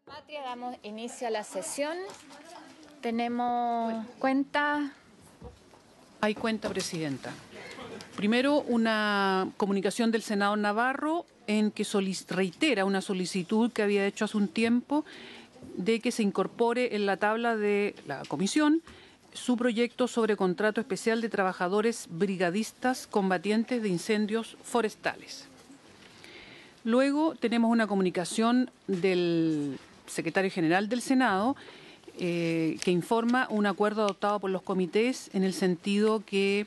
Patria, damos inicio a la sesión. Tenemos cuenta. Hay cuenta, Presidenta. Primero, una comunicación del Senado Navarro en que reitera una solicitud que había hecho hace un tiempo de que se incorpore en la tabla de la comisión su proyecto sobre contrato especial de trabajadores brigadistas combatientes de incendios forestales. Luego tenemos una comunicación del secretario general del Senado que informa un acuerdo adoptado por los comités en el sentido que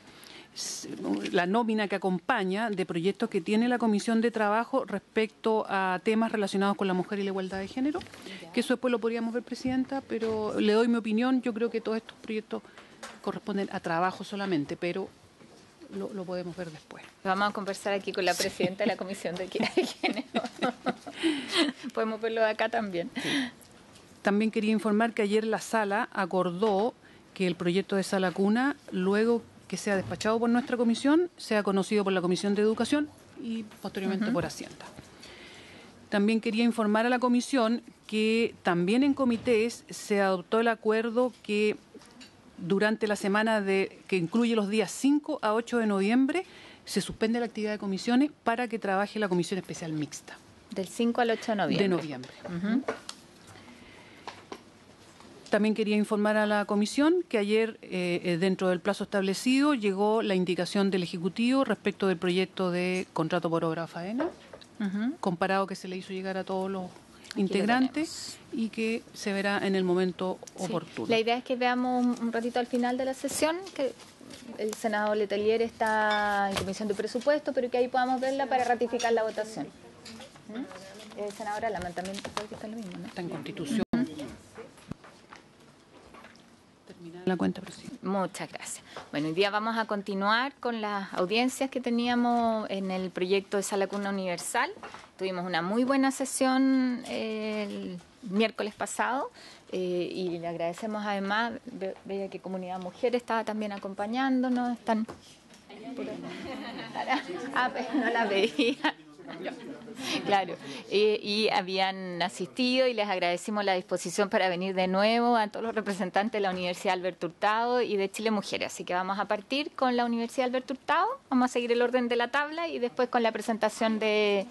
la nómina que acompaña de proyectos que tiene la Comisión de Trabajo respecto a temas relacionados con la mujer y la igualdad de género, que eso después lo podríamos ver, Presidenta, pero le doy mi opinión. Yo creo que todos estos proyectos corresponden a trabajo solamente, pero lo podemos ver después. Vamos a conversar aquí con la presidenta de la Comisión de Equidad de Género. Podemos verlo de acá también. Sí. También quería informar que ayer la sala acordó que el proyecto de sala cuna, luego que sea despachado por nuestra comisión, sea conocido por la Comisión de Educación y posteriormente por Hacienda. También quería informar a la comisión que también en comités se adoptó el acuerdo que durante la semana que incluye los días 5 a 8 de noviembre se suspende la actividad de comisiones para que trabaje la Comisión Especial Mixta. Del 5 al 8 de noviembre. De noviembre. También quería informar a la comisión que ayer, dentro del plazo establecido, llegó la indicación del Ejecutivo respecto del proyecto de contrato por obra faena, comparado que se le hizo llegar a todos los integrantes y que se verá en el momento oportuno. La idea es que veamos un ratito al final de la sesión que el senador Letelier está en comisión de presupuesto, pero que ahí podamos verla para ratificar la votación. Senadora, Laman también está lo mismo, ¿no? Está en Constitución. La cuenta, presidente. Muchas gracias. Bueno, hoy día vamos a continuar con las audiencias que teníamos en el proyecto de Sala Cuna Universal. Tuvimos una muy buena sesión el miércoles pasado y le agradecemos además, veía que Comunidad Mujer estaba también acompañándonos. Están... no la veía. Claro, y habían asistido y les agradecimos la disposición para venir de nuevo a todos los representantes de la Universidad Alberto Hurtado y de Chile Mujeres. Así que vamos a partir con la Universidad Alberto Hurtado, vamos a seguir el orden de la tabla y después con la presentación de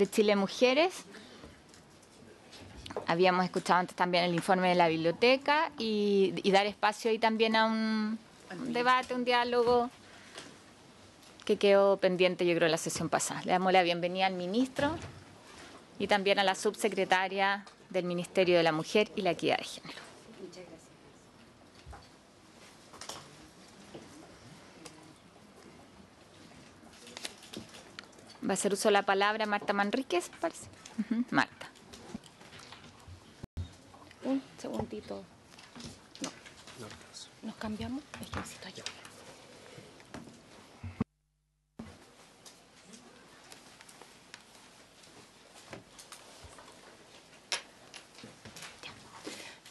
Chile Mujeres. Habíamos escuchado antes también el informe de la biblioteca y dar espacio ahí también a un debate, un diálogo que quedó pendiente, yo creo, en la sesión pasada. Le damos la bienvenida al ministro y también a la subsecretaria del Ministerio de la Mujer y la Equidad de Género. Muchas gracias. Va a hacer uso de la palabra Marta Manríquez, parece. Marta. Un segundito. No. ¿Nos cambiamos? Es que necesito yo.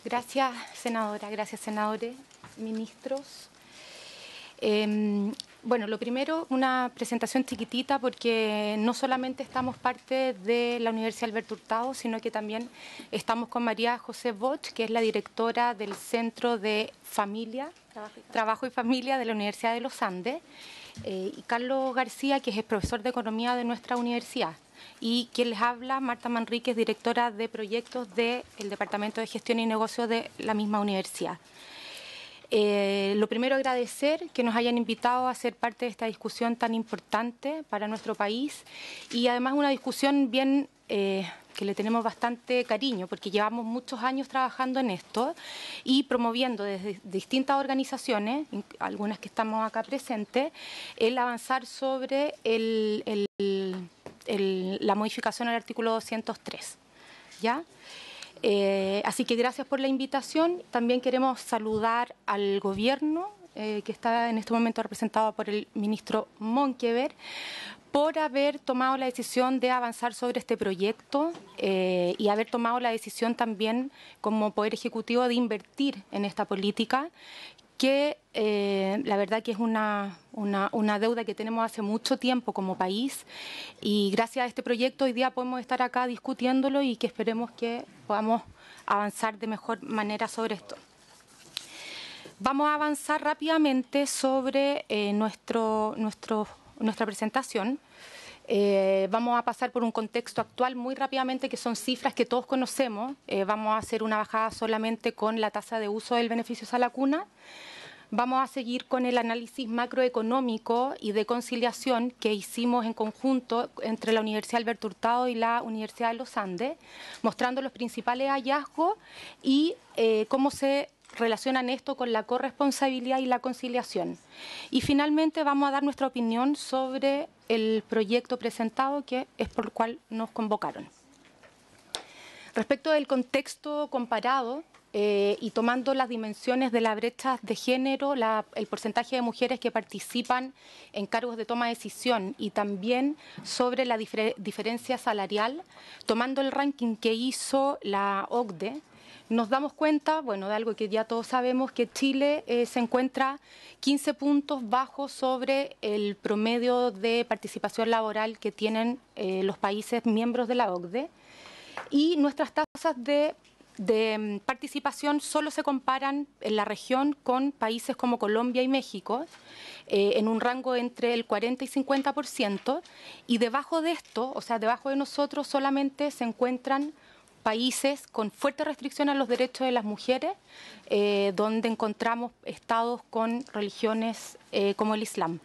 Gracias, senadora. Gracias, senadores, ministros. Bueno, lo primero, una presentación chiquitita porque no solamente estamos parte de la Universidad Alberto Hurtado, sino que también estamos con María José Bosch, que es la directora del Centro de Trabajo y Familia de la Universidad de los Andes, y Carlos García, que es el profesor de Economía de nuestra universidad. Y quien les habla, Marta Manríquez, directora de proyectos del Departamento de Gestión y Negocios de la misma universidad. Lo primero, agradecer que nos hayan invitado a ser parte de esta discusión tan importante para nuestro país y además una discusión bien que le tenemos bastante cariño porque llevamos muchos años trabajando en esto y promoviendo desde distintas organizaciones, algunas que estamos acá presentes, el avanzar sobre la modificación al artículo 203, ¿ya? Así que gracias por la invitación. También queremos saludar al gobierno, que está en este momento representado por el ministro Monkever, por haber tomado la decisión de avanzar sobre este proyecto y haber tomado la decisión también como Poder Ejecutivo de invertir en esta política que la verdad que es una deuda que tenemos hace mucho tiempo como país, y gracias a este proyecto hoy día podemos estar acá discutiéndolo y que esperemos que podamos avanzar de mejor manera sobre esto. Vamos a avanzar rápidamente sobre nuestra presentación. Vamos a pasar por un contexto actual muy rápidamente, que son cifras que todos conocemos. Vamos a hacer una bajada solamente con la tasa de uso del beneficio Sala Cuna. Vamos a seguir con el análisis macroeconómico y de conciliación que hicimos en conjunto entre la Universidad Alberto Hurtado y la Universidad de los Andes, mostrando los principales hallazgos y cómo se relacionan esto con la corresponsabilidad y la conciliación. Y finalmente vamos a dar nuestra opinión sobre el proyecto presentado, que es por el cual nos convocaron. Respecto del contexto comparado y tomando las dimensiones de la brecha de género, el porcentaje de mujeres que participan en cargos de toma de decisión y también sobre la diferencia salarial, tomando el ranking que hizo la OCDE, nos damos cuenta, bueno, de algo que ya todos sabemos, que Chile se encuentra 15 puntos bajo sobre el promedio de participación laboral que tienen los países miembros de la OCDE, y nuestras tasas de participación solo se comparan en la región con países como Colombia y México, en un rango entre el 40 y 50%, y debajo de esto, o sea, debajo de nosotros solamente se encuentran países con fuerte restricción a los derechos de las mujeres, donde encontramos estados con religiones como el Islam.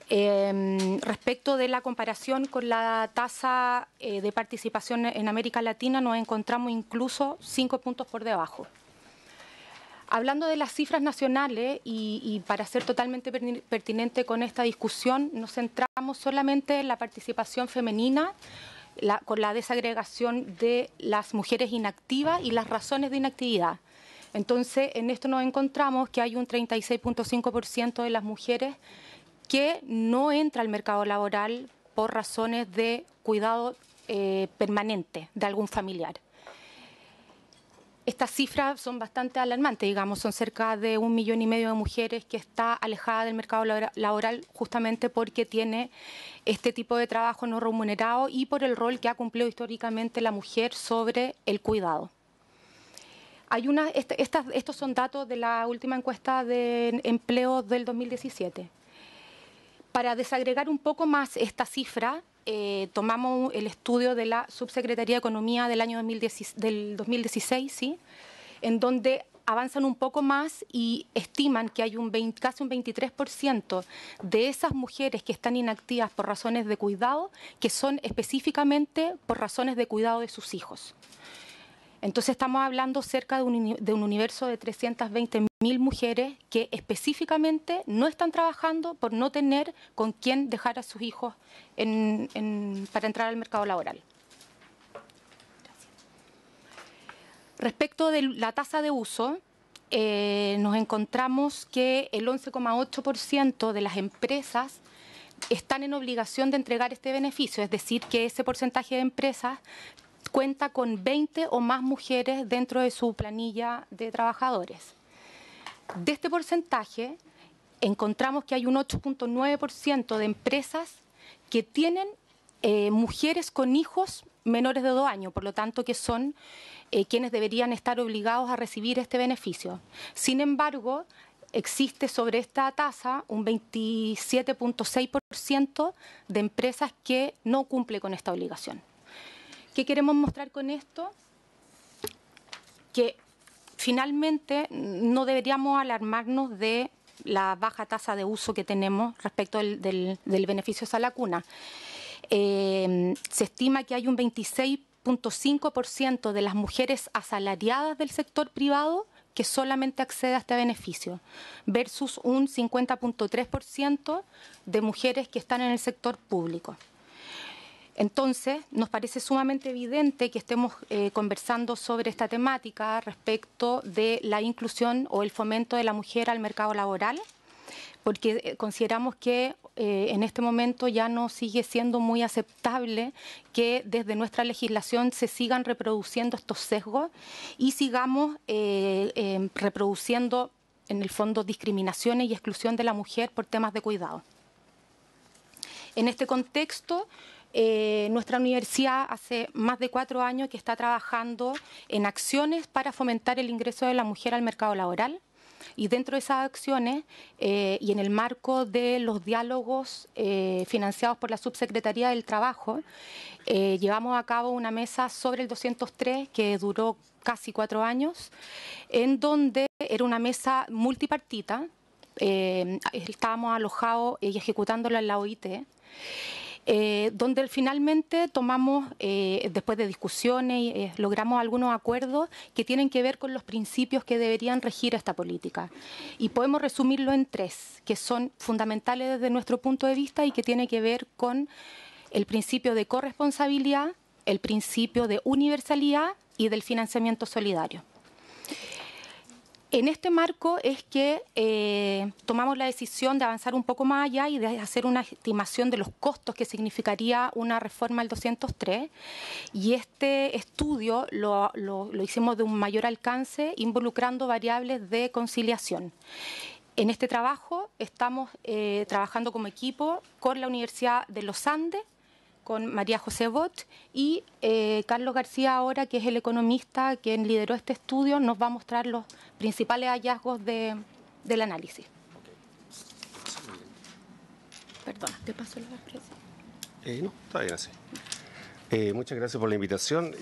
Respecto de la comparación con la tasa de participación en América Latina, nos encontramos incluso 5 puntos por debajo. Hablando de las cifras nacionales, y para ser totalmente pertinente con esta discusión, nos centramos solamente en la participación femenina, con la desagregación de las mujeres inactivas y las razones de inactividad. Entonces, en esto nos encontramos que hay un 36.5% de las mujeres que no entra al mercado laboral por razones de cuidado permanente de algún familiar. Estas cifras son bastante alarmantes, digamos, son cerca de 1,5 millones de mujeres que está alejada del mercado laboral justamente porque tiene este tipo de trabajo no remunerado y por el rol que ha cumplido históricamente la mujer sobre el cuidado. Estos son datos de la última encuesta de empleo del 2017. Para desagregar un poco más esta cifra, tomamos el estudio de la Subsecretaría de Economía del año 2016, ¿sí?, en donde avanzan un poco más y estiman que hay casi un 23% de esas mujeres que están inactivas por razones de cuidado, que son específicamente por razones de cuidado de sus hijos. Entonces estamos hablando cerca de un universo de 320.000 mujeres que específicamente no están trabajando por no tener con quién dejar a sus hijos para entrar al mercado laboral. Respecto de la tasa de uso, nos encontramos que el 11,8% de las empresas están en obligación de entregar este beneficio, es decir, que ese porcentaje de empresas cuenta con 20 o más mujeres dentro de su planilla de trabajadores. De este porcentaje, encontramos que hay un 8,9% de empresas que tienen mujeres con hijos menores de 2 años, por lo tanto que son quienes deberían estar obligados a recibir este beneficio. Sin embargo, existe sobre esta tasa un 27,6% de empresas que no cumple con esta obligación. ¿Qué queremos mostrar con esto? Que finalmente no deberíamos alarmarnos de la baja tasa de uso que tenemos respecto del beneficio Sala Cuna. Se estima que hay un 26,5% de las mujeres asalariadas del sector privado que solamente accede a este beneficio, versus un 50,3% de mujeres que están en el sector público. Entonces, nos parece sumamente evidente que estemos conversando sobre esta temática respecto de la inclusión o el fomento de la mujer al mercado laboral, porque consideramos que en este momento ya no sigue siendo muy aceptable que desde nuestra legislación se sigan reproduciendo estos sesgos y sigamos reproduciendo en el fondo, discriminaciones y exclusión de la mujer por temas de cuidado. En este contexto, nuestra universidad hace más de 4 años que está trabajando en acciones para fomentar el ingreso de la mujer al mercado laboral. Y dentro de esas acciones y en el marco de los diálogos financiados por la Subsecretaría del Trabajo, llevamos a cabo una mesa sobre el 203 que duró casi 4 años, en donde era una mesa multipartita. Estábamos alojados y ejecutándola en la OIT, donde finalmente tomamos, después de discusiones, logramos algunos acuerdos que tienen que ver con los principios que deberían regir esta política. Y podemos resumirlo en 3, que son fundamentales desde nuestro punto de vista y que tienen que ver con el principio de corresponsabilidad, el principio de universalidad y del financiamiento solidario. En este marco es que tomamos la decisión de avanzar un poco más allá y de hacer una estimación de los costos que significaría una reforma al 203. Y este estudio lo hicimos de un mayor alcance, involucrando variables de conciliación. En este trabajo estamos trabajando como equipo con la Universidad de los Andes, con María José Bosch y Carlos García ahora, que es el economista quien lideró este estudio, nos va a mostrar los principales hallazgos del análisis. Perdona, ¿te paso la expresión? No, está bien así. Muchas gracias por la invitación.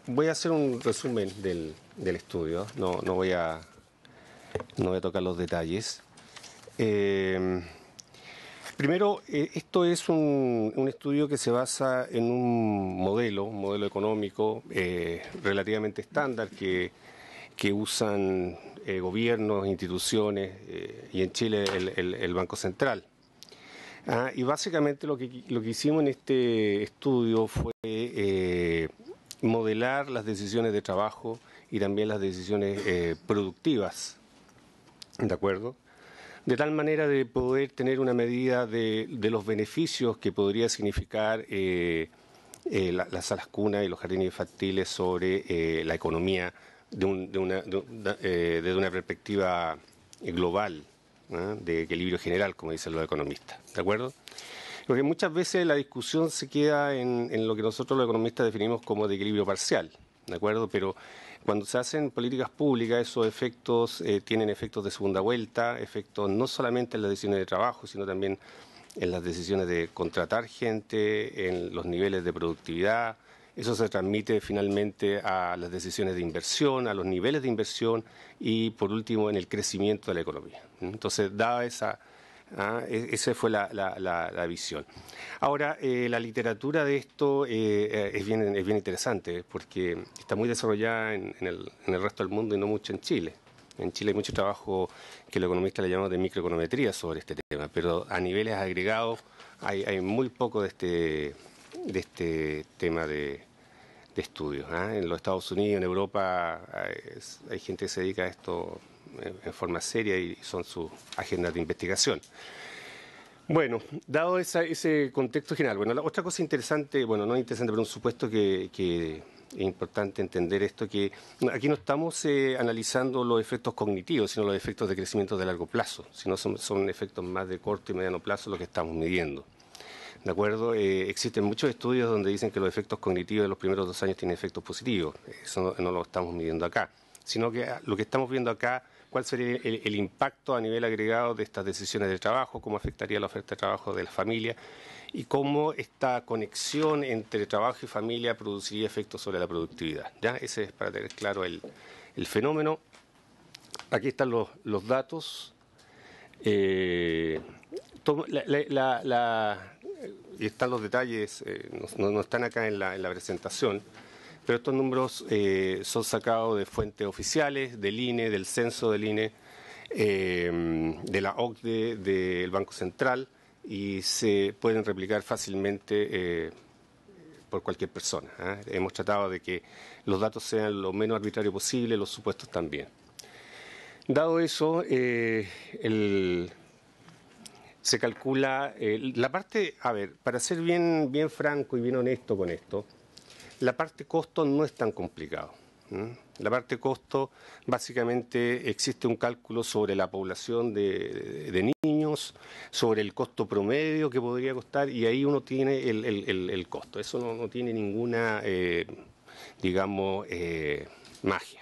Voy a hacer un resumen del estudio, no voy a tocar los detalles. Primero, esto es un estudio que se basa en un modelo económico relativamente estándar que usan gobiernos, instituciones y en Chile el Banco Central. Y básicamente lo que hicimos en este estudio fue modelar las decisiones de trabajo y también las decisiones productivas, ¿de acuerdo? De tal manera de poder tener una medida de los beneficios que podría significar las salas cunas y los jardines infantiles sobre la economía desde una perspectiva global, ¿no? De equilibrio general, como dicen los economistas, ¿de acuerdo? Porque muchas veces la discusión se queda en lo que nosotros los economistas definimos como de equilibrio parcial, ¿de acuerdo? Pero cuando se hacen políticas públicas, esos efectos tienen efectos de segunda vuelta, efectos no solamente en las decisiones de trabajo, sino también en las decisiones de contratar gente, en los niveles de productividad. Eso se transmite finalmente a las decisiones de inversión, a los niveles de inversión y, por último, en el crecimiento de la economía. Entonces, dada esa fue la visión. Ahora, la literatura de esto es bien interesante porque está muy desarrollada en el resto del mundo y no mucho en Chile. En Chile hay mucho trabajo que los economistas le llamamos de microeconometría sobre este tema, pero a niveles agregados hay muy poco de este tema de estudios. En los Estados Unidos, en Europa, hay gente que se dedica a esto en forma seria y son sus agendas de investigación. Bueno, dado ese contexto general, bueno, la otra cosa interesante, bueno, no interesante, pero un supuesto que es importante entender esto, que aquí no estamos analizando los efectos cognitivos, sino los efectos de crecimiento de largo plazo, sino son efectos más de corto y mediano plazo los que estamos midiendo. ¿De acuerdo? Existen muchos estudios donde dicen que los efectos cognitivos de los primeros 2 años tienen efectos positivos. Eso no lo estamos midiendo acá, sino que lo que estamos viendo acá, cuál sería el impacto a nivel agregado de estas decisiones de trabajo, cómo afectaría la oferta de trabajo de la familia y cómo esta conexión entre trabajo y familia produciría efectos sobre la productividad. ¿Ya? Ese es para tener claro el fenómeno. Aquí están los datos. Y están los detalles, no están acá en la presentación, pero estos números son sacados de fuentes oficiales, del INE, del censo del INE, de la OCDE, del Banco Central, y se pueden replicar fácilmente por cualquier persona. Hemos tratado de que los datos sean lo menos arbitrario posible, los supuestos también. Dado eso, se calcula la parte, a ver, para ser bien franco y bien honesto con esto, la parte costo no es tan complicado. La parte costo, básicamente existe un cálculo sobre la población de niños, sobre el costo promedio que podría costar, y ahí uno tiene el costo. Eso no tiene ninguna, digamos, magia.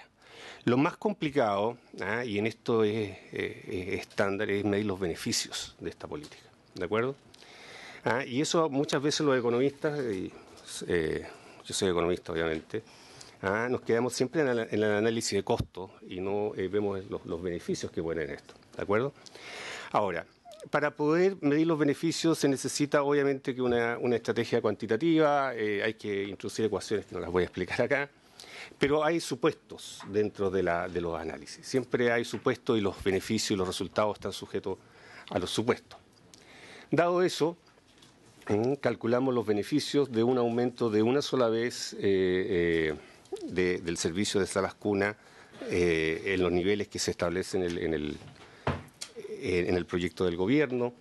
Lo más complicado, y en esto es estándar, es medir los beneficios de esta política, ¿de acuerdo? Y eso muchas veces los economistas, yo soy economista obviamente, nos quedamos siempre en el análisis de costo y no vemos los beneficios que pueden en esto, ¿de acuerdo? Ahora, para poder medir los beneficios se necesita obviamente que una estrategia cuantitativa, hay que introducir ecuaciones que no las voy a explicar acá, pero hay supuestos dentro de los análisis. Siempre hay supuestos y los beneficios y los resultados están sujetos a los supuestos. Dado eso, calculamos los beneficios de un aumento de una sola vez del servicio de salas cuna en los niveles que se establecen en el proyecto del gobierno.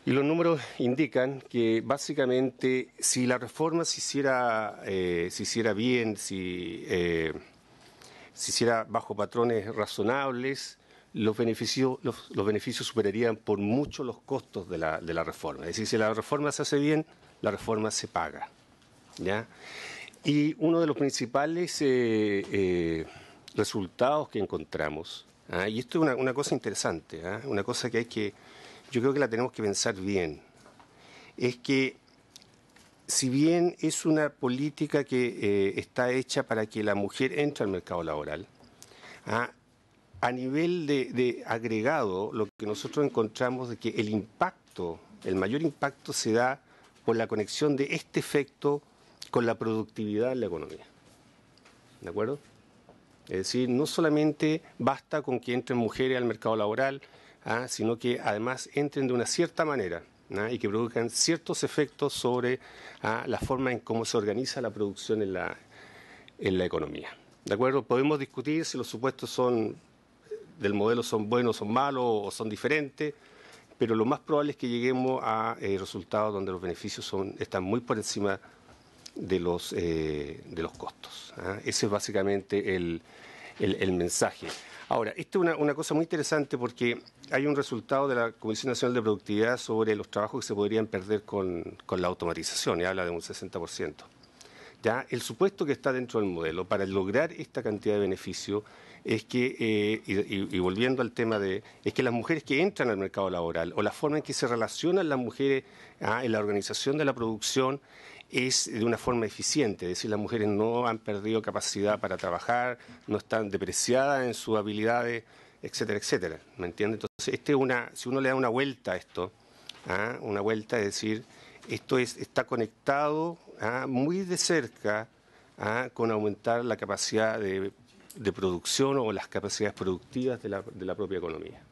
Y los números indican que básicamente si la reforma se hiciera bien, si se hiciera bajo patrones razonables, los beneficios superarían por mucho los costos de la reforma. Es decir, si la reforma se hace bien, la reforma se paga, ¿ya? Y uno de los principales resultados que encontramos, y esto es una cosa interesante, una cosa que yo creo que la tenemos que pensar bien, es que si bien es una política que está hecha para que la mujer entre al mercado laboral, a nivel de agregado, lo que nosotros encontramos es que el mayor impacto se da por la conexión de este efecto con la productividad en la economía. ¿De acuerdo? Es decir, no solamente basta con que entren mujeres al mercado laboral, sino que además entren de una cierta manera y que produzcan ciertos efectos sobre la forma en cómo se organiza la producción en la economía. ¿De acuerdo? Podemos discutir si los supuestos del modelo son buenos, son malos o son diferentes, pero lo más probable es que lleguemos a resultados donde los beneficios están muy por encima de los costos. Ese es básicamente el mensaje. Ahora, esto es una cosa muy interesante porque hay un resultado de la Comisión Nacional de Productividad sobre los trabajos que se podrían perder con la automatización, y habla de un 60%. ¿Ya? El supuesto que está dentro del modelo para lograr esta cantidad de beneficio es que, y volviendo al tema es que las mujeres que entran al mercado laboral o la forma en que se relacionan las mujeres en la organización de la producción es de una forma eficiente, es decir, las mujeres no han perdido capacidad para trabajar, no están depreciadas en sus habilidades, etcétera, etcétera, ¿me entiende? Entonces, si uno le da una vuelta a esto, una vuelta es decir, esto está conectado muy de cerca con aumentar la capacidad de producción o las capacidades productivas de la propia economía.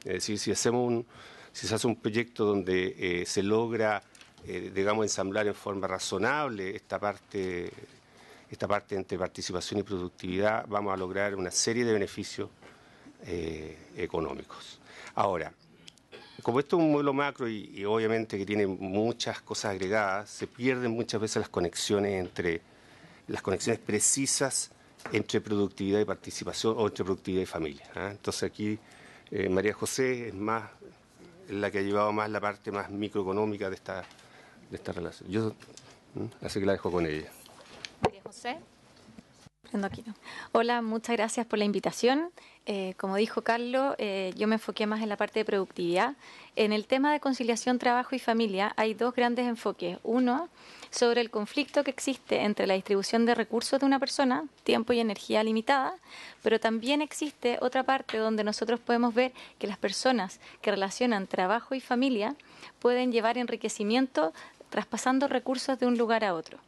Es decir, si se hace un proyecto donde se logra digamos, ensamblar en forma razonable esta parte entre participación y productividad, vamos a lograr una serie de beneficios económicos. Ahora, como esto es un modelo macro y obviamente que tiene muchas cosas agregadas, se pierden muchas veces las conexiones precisas entre productividad y participación o entre productividad y familia. Entonces aquí María José es la que ha llevado más la parte más microeconómica de esta relación. Yo así que la dejo con ella. María José. Aquí, ¿no? Hola, muchas gracias por la invitación. Como dijo Carlos, yo me enfoqué más en la parte de productividad. En el tema de conciliación trabajo y familia hay dos grandes enfoques. Uno, sobre el conflicto que existe entre la distribución de recursos de una persona, tiempo y energía limitada, pero también existe otra parte donde nosotros podemos ver que las personas que relacionan trabajo y familia pueden llevar enriquecimiento traspasando recursos de un lugar a otro.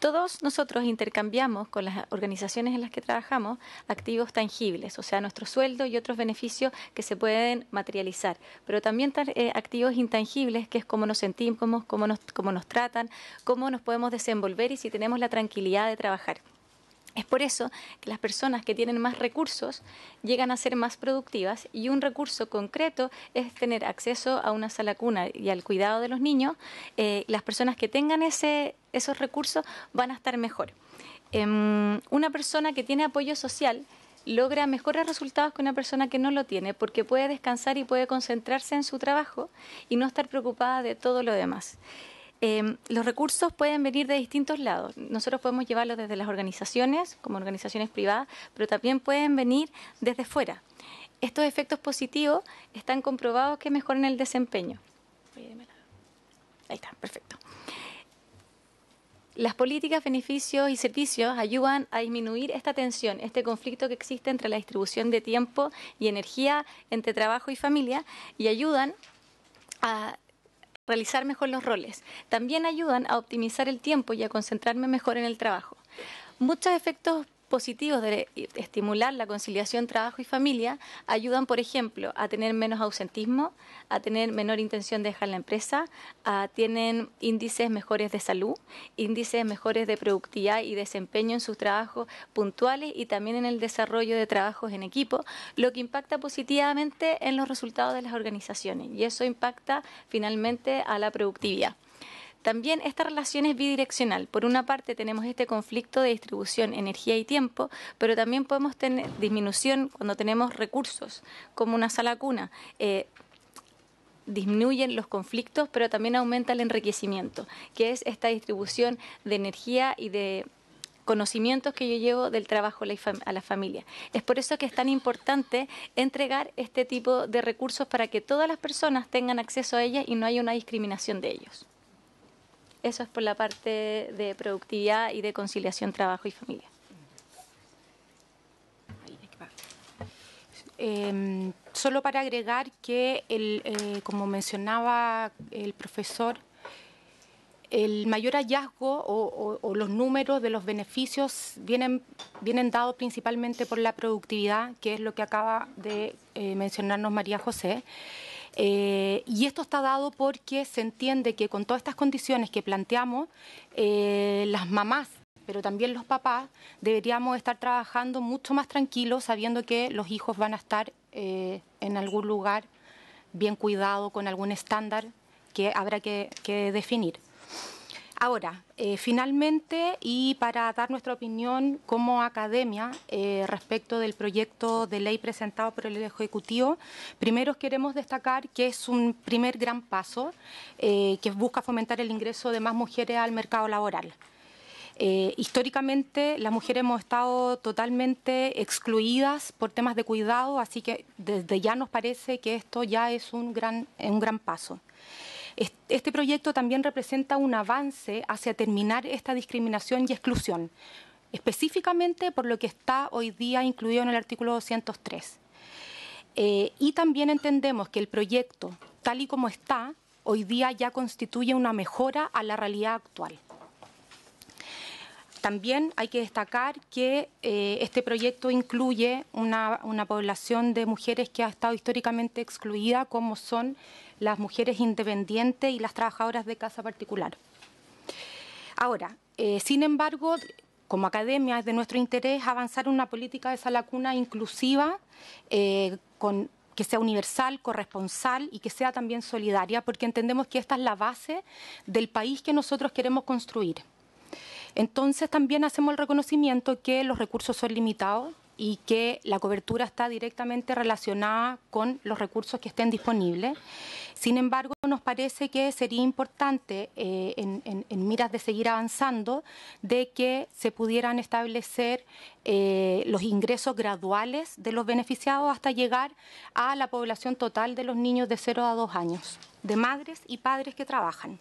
Todos nosotros intercambiamos con las organizaciones en las que trabajamos activos tangibles, o sea, nuestro sueldo y otros beneficios que se pueden materializar, pero también activos intangibles, que es cómo nos sentimos, cómo nos tratan, cómo nos podemos desenvolver y si tenemos la tranquilidad de trabajar. Es por eso que las personas que tienen más recursos llegan a ser más productivas y un recurso concreto es tener acceso a una sala cuna y al cuidado de los niños. Las personas que tengan esos recursos van a estar mejor. una persona que tiene apoyo social logra mejores resultados que una persona que no lo tiene, porque puede descansar y puede concentrarse en su trabajo y no estar preocupada de todo lo demás. Los recursos pueden venir de distintos lados. Nosotros podemos llevarlos desde las organizaciones, como organizaciones privadas, pero también pueden venir desde fuera. Estos efectos positivos están comprobados que mejoran el desempeño. Ahí está, perfecto. Las políticas, beneficios y servicios ayudan a disminuir esta tensión, este conflicto que existe entre la distribución de tiempo y energía entre trabajo y familia, y ayudan a realizar mejor los roles. También ayudan a optimizar el tiempo y a concentrarme mejor en el trabajo. Muchos efectos positivos de estimular la conciliación trabajo y familia ayudan, por ejemplo, a tener menos ausentismo, a tener menor intención de dejar la empresa, tienen índices mejores de salud, índices mejores de productividad y desempeño en sus trabajos puntuales y también en el desarrollo de trabajos en equipo, lo que impacta positivamente en los resultados de las organizaciones, y eso impacta finalmente a la productividad. También esta relación es bidireccional. Por una parte tenemos este conflicto de distribución, energía y tiempo, pero también podemos tener disminución cuando tenemos recursos, como una sala cuna. Disminuyen los conflictos, pero también aumenta el enriquecimiento, que es esta distribución de energía y de conocimientos que yo llevo del trabajo a la familia. Es por eso que es tan importante entregar este tipo de recursos para que todas las personas tengan acceso a ellas y no haya una discriminación de ellos. Eso es por la parte de productividad y de conciliación trabajo y familia. Solo para agregar que, como mencionaba el profesor, el mayor hallazgo o los números de los beneficios vienen dados principalmente por la productividad, que es lo que acaba de mencionarnos María José. Y esto está dado porque se entiende que con todas estas condiciones que planteamos, las mamás, pero también los papás, deberíamos estar trabajando mucho más tranquilos, sabiendo que los hijos van a estar en algún lugar bien cuidado, con algún estándar que habrá que definir. Ahora, finalmente, y para dar nuestra opinión como academia respecto del proyecto de ley presentado por el Ejecutivo, primero queremos destacar que es un primer gran paso que busca fomentar el ingreso de más mujeres al mercado laboral. Históricamente las mujeres hemos estado totalmente excluidas por temas de cuidado, así que desde ya nos parece que esto ya es un gran paso. Este proyecto también representa un avance hacia terminar esta discriminación y exclusión, específicamente por lo que está hoy día incluido en el artículo 203. Y también entendemos que el proyecto, tal y como está, hoy día ya constituye una mejora a la realidad actual. También hay que destacar que este proyecto incluye una población de mujeres que ha estado históricamente excluida, como son las mujeres independientes y las trabajadoras de casa particular. Ahora, sin embargo, como academia es de nuestro interés avanzar en una política de sala cuna inclusiva, que sea universal, corresponsal y que sea también solidaria, porque entendemos que esta es la base del país que nosotros queremos construir. Entonces también hacemos el reconocimiento que los recursos son limitados y que la cobertura está directamente relacionada con los recursos que estén disponibles. Sin embargo, nos parece que sería importante, en miras de seguir avanzando, de que se pudieran establecer los ingresos graduales de los beneficiados hasta llegar a la población total de los niños de 0 a 2 años, de madres y padres que trabajan.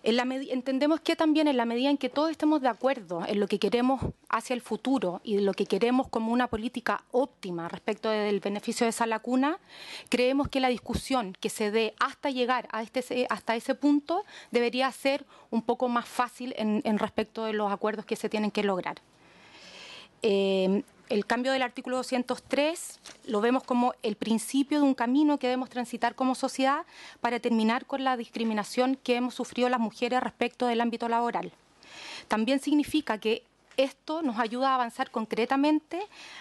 Entendemos que también en la medida en que todos estemos de acuerdo en lo que queremos hacia el futuro y lo que queremos como una política óptima respecto del beneficio de sala cuna, creemos que la discusión que se dé hasta llegar hasta ese punto debería ser un poco más fácil en respecto de los acuerdos que se tienen que lograr. El cambio del artículo 203 lo vemos como el principio de un camino que debemos transitar como sociedad para terminar con la discriminación que hemos sufrido las mujeres respecto del ámbito laboral. También significa que esto nos ayuda a avanzar concretamente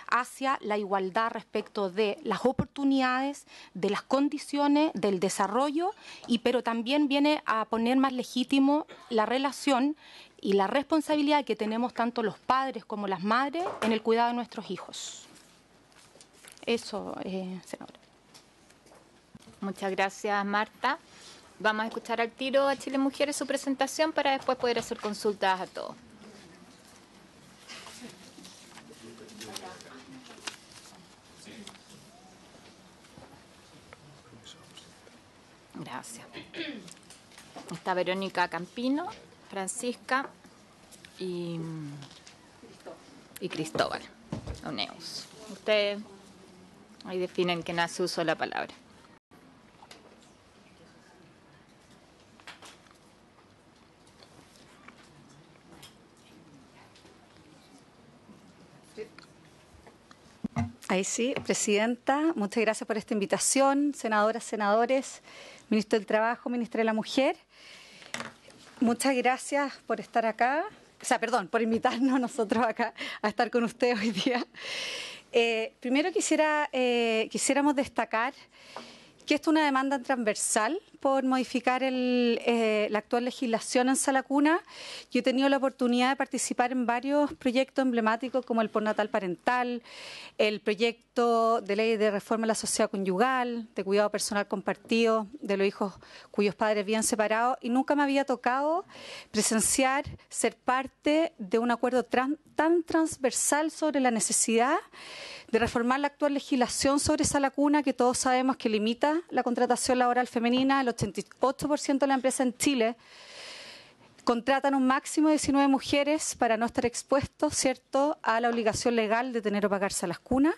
hacia la igualdad respecto de las oportunidades, de las condiciones, del desarrollo, pero también viene a poner más legítimo la relación y la responsabilidad que tenemos tanto los padres como las madres en el cuidado de nuestros hijos. Eso, senadora. Muchas gracias, Marta. Vamos a escuchar al tiro a Chile Mujeres su presentación para después poder hacer consultas a todos. Gracias. Está Verónica Campino, Francisca y Cristóbal Oneus. Ustedes ahí definen quién hace uso de la palabra. Ahí sí, presidenta, muchas gracias por esta invitación, senadoras, senadores, ministro del Trabajo, ministra de la Mujer. Muchas gracias por estar acá, por invitarnos nosotros acá a estar con ustedes hoy día. Primero quisiéramos destacar que esto es una demanda transversal por modificar la actual legislación en Sala Cuna. Yo he tenido la oportunidad de participar en varios proyectos emblemáticos como el postnatal parental, el proyecto de ley de reforma a la sociedad conyugal, de cuidado personal compartido de los hijos cuyos padres vivían separados, y nunca me había tocado presenciar, ser parte de un acuerdo tan transversal sobre la necesidad de reformar la actual legislación sobre Sala Cuna, que todos sabemos que limita la contratación laboral femenina. El 88% de las empresas en Chile contratan un máximo de 19 mujeres para no estar expuestos, ¿cierto?, a la obligación legal de tener o pagarse a las cunas.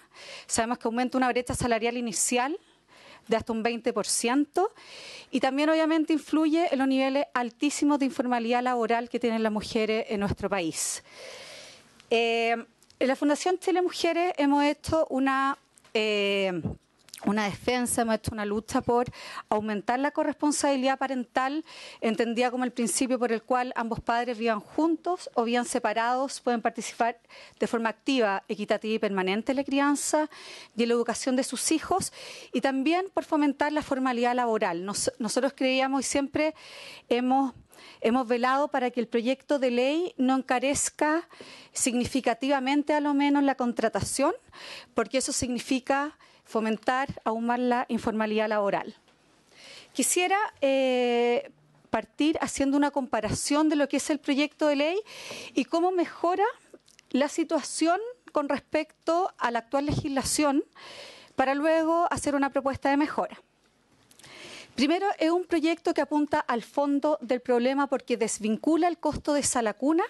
Sabemos que aumenta una brecha salarial inicial de hasta un 20%, y también obviamente influye en los niveles altísimos de informalidad laboral que tienen las mujeres en nuestro país. En la Fundación Chile Mujeres hemos hecho una defensa, hemos hecho una lucha por aumentar la corresponsabilidad parental, entendida como el principio por el cual ambos padres vivan juntos o bien separados, pueden participar de forma activa, equitativa y permanente en la crianza y en la educación de sus hijos, y también por fomentar la formalidad laboral. Nosotros creíamos y siempre hemos velado para que el proyecto de ley no encarezca significativamente a lo menos la contratación, porque eso significa fomentar aún más la informalidad laboral. Quisiera partir haciendo una comparación de lo que es el proyecto de ley y cómo mejora la situación con respecto a la actual legislación, para luego hacer una propuesta de mejora. Primero, es un proyecto que apunta al fondo del problema porque desvincula el costo de Sala Cuna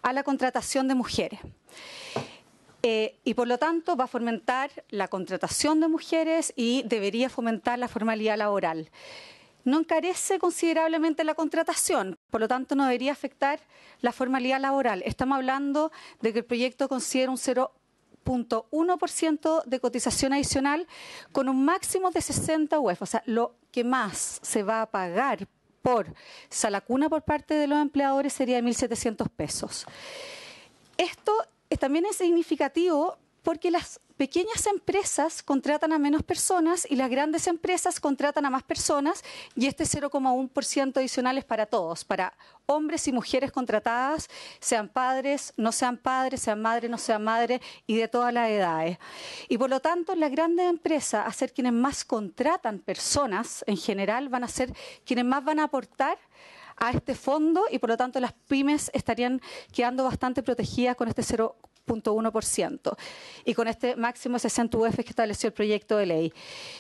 a la contratación de mujeres. Y por lo tanto va a fomentar la contratación de mujeres y debería fomentar la formalidad laboral. No encarece considerablemente la contratación, por lo tanto no debería afectar la formalidad laboral. Estamos hablando de que el proyecto considera un 0,1% de cotización adicional con un máximo de 60 UF, o sea, lo que más se va a pagar por Sala Cuna por parte de los empleadores sería de 1.700 pesos. Esto también es significativo porque las pequeñas empresas contratan a menos personas y las grandes empresas contratan a más personas, y este 0,1% adicional es para todos, para hombres y mujeres contratadas, sean padres, no sean padres, sean madres, no sean madres, y de todas las edades. Y por lo tanto, las grandes empresas, a ser quienes más contratan personas en general, van a ser quienes más van a aportar a este fondo, y por lo tanto las pymes estarían quedando bastante protegidas con este 0,1% y con este máximo de 60 UF que estableció el proyecto de ley.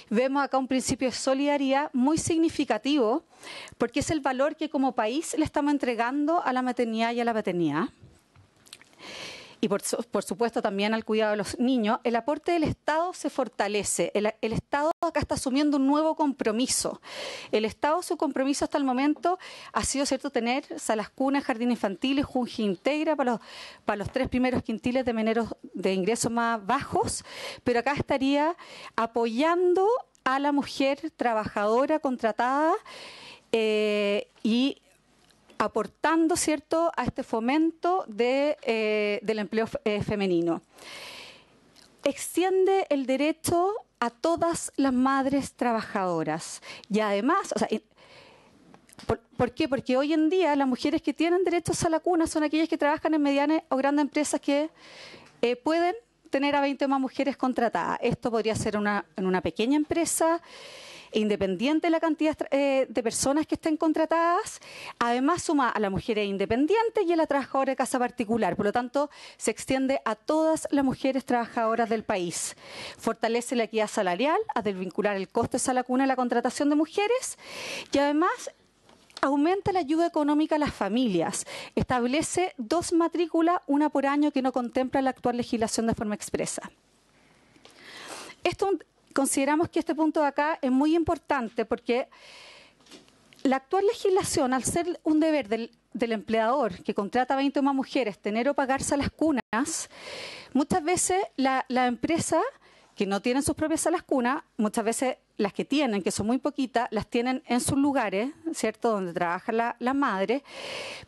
Vemos acá un principio de solidaridad muy significativo porque es el valor que como país le estamos entregando a la maternidad y a la paternidad. Y por supuesto también al cuidado de los niños. El aporte del Estado se fortalece. El Estado acá está asumiendo un nuevo compromiso. El Estado, su compromiso hasta el momento ha sido, ¿cierto?, tener salas cunas, jardines infantiles, Junji Integra para los 3 primeros quintiles de meneros de ingresos más bajos, pero acá estaría apoyando a la mujer trabajadora contratada y aportando, ¿cierto?, a este fomento del empleo femenino. Extiende el derecho a todas las madres trabajadoras y además, o sea, ¿por qué? Porque hoy en día las mujeres que tienen derechos a la cuna son aquellas que trabajan en medianas o grandes empresas que pueden tener a 20 o más mujeres contratadas. Esto podría ser en una pequeña empresa, independiente de la cantidad de personas que estén contratadas. Además suma a las mujeres independientes y a la trabajadora de casa particular. Por lo tanto, se extiende a todas las mujeres trabajadoras del país. Fortalece la equidad salarial al desvincular el coste de la cuna a la contratación de mujeres y además aumenta la ayuda económica a las familias. Establece 2 matrículas, una por año, que no contempla la actual legislación de forma expresa. Consideramos que este punto de acá es muy importante porque la actual legislación, al ser un deber del empleador que contrata a 20 o más mujeres, tener o pagarse a las cunas, muchas veces la empresa que no tienen sus propias salas cunas, muchas veces las que tienen, que son muy poquitas, las tienen en sus lugares, ¿cierto?, donde trabajan las madres,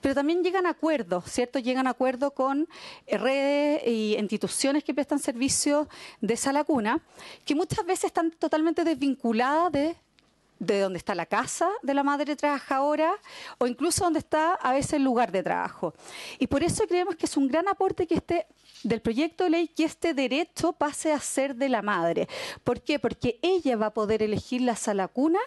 pero también llegan a acuerdos, ¿cierto?, llegan a acuerdos con redes y instituciones que prestan servicios de sala cuna, que muchas veces están totalmente desvinculadas de donde está la casa de la madre trabajadora o incluso donde está a veces el lugar de trabajo. Y por eso creemos que es un gran aporte del proyecto de ley que este derecho pase a ser de la madre. ¿Por qué? Porque ella va a poder elegir la sala cuna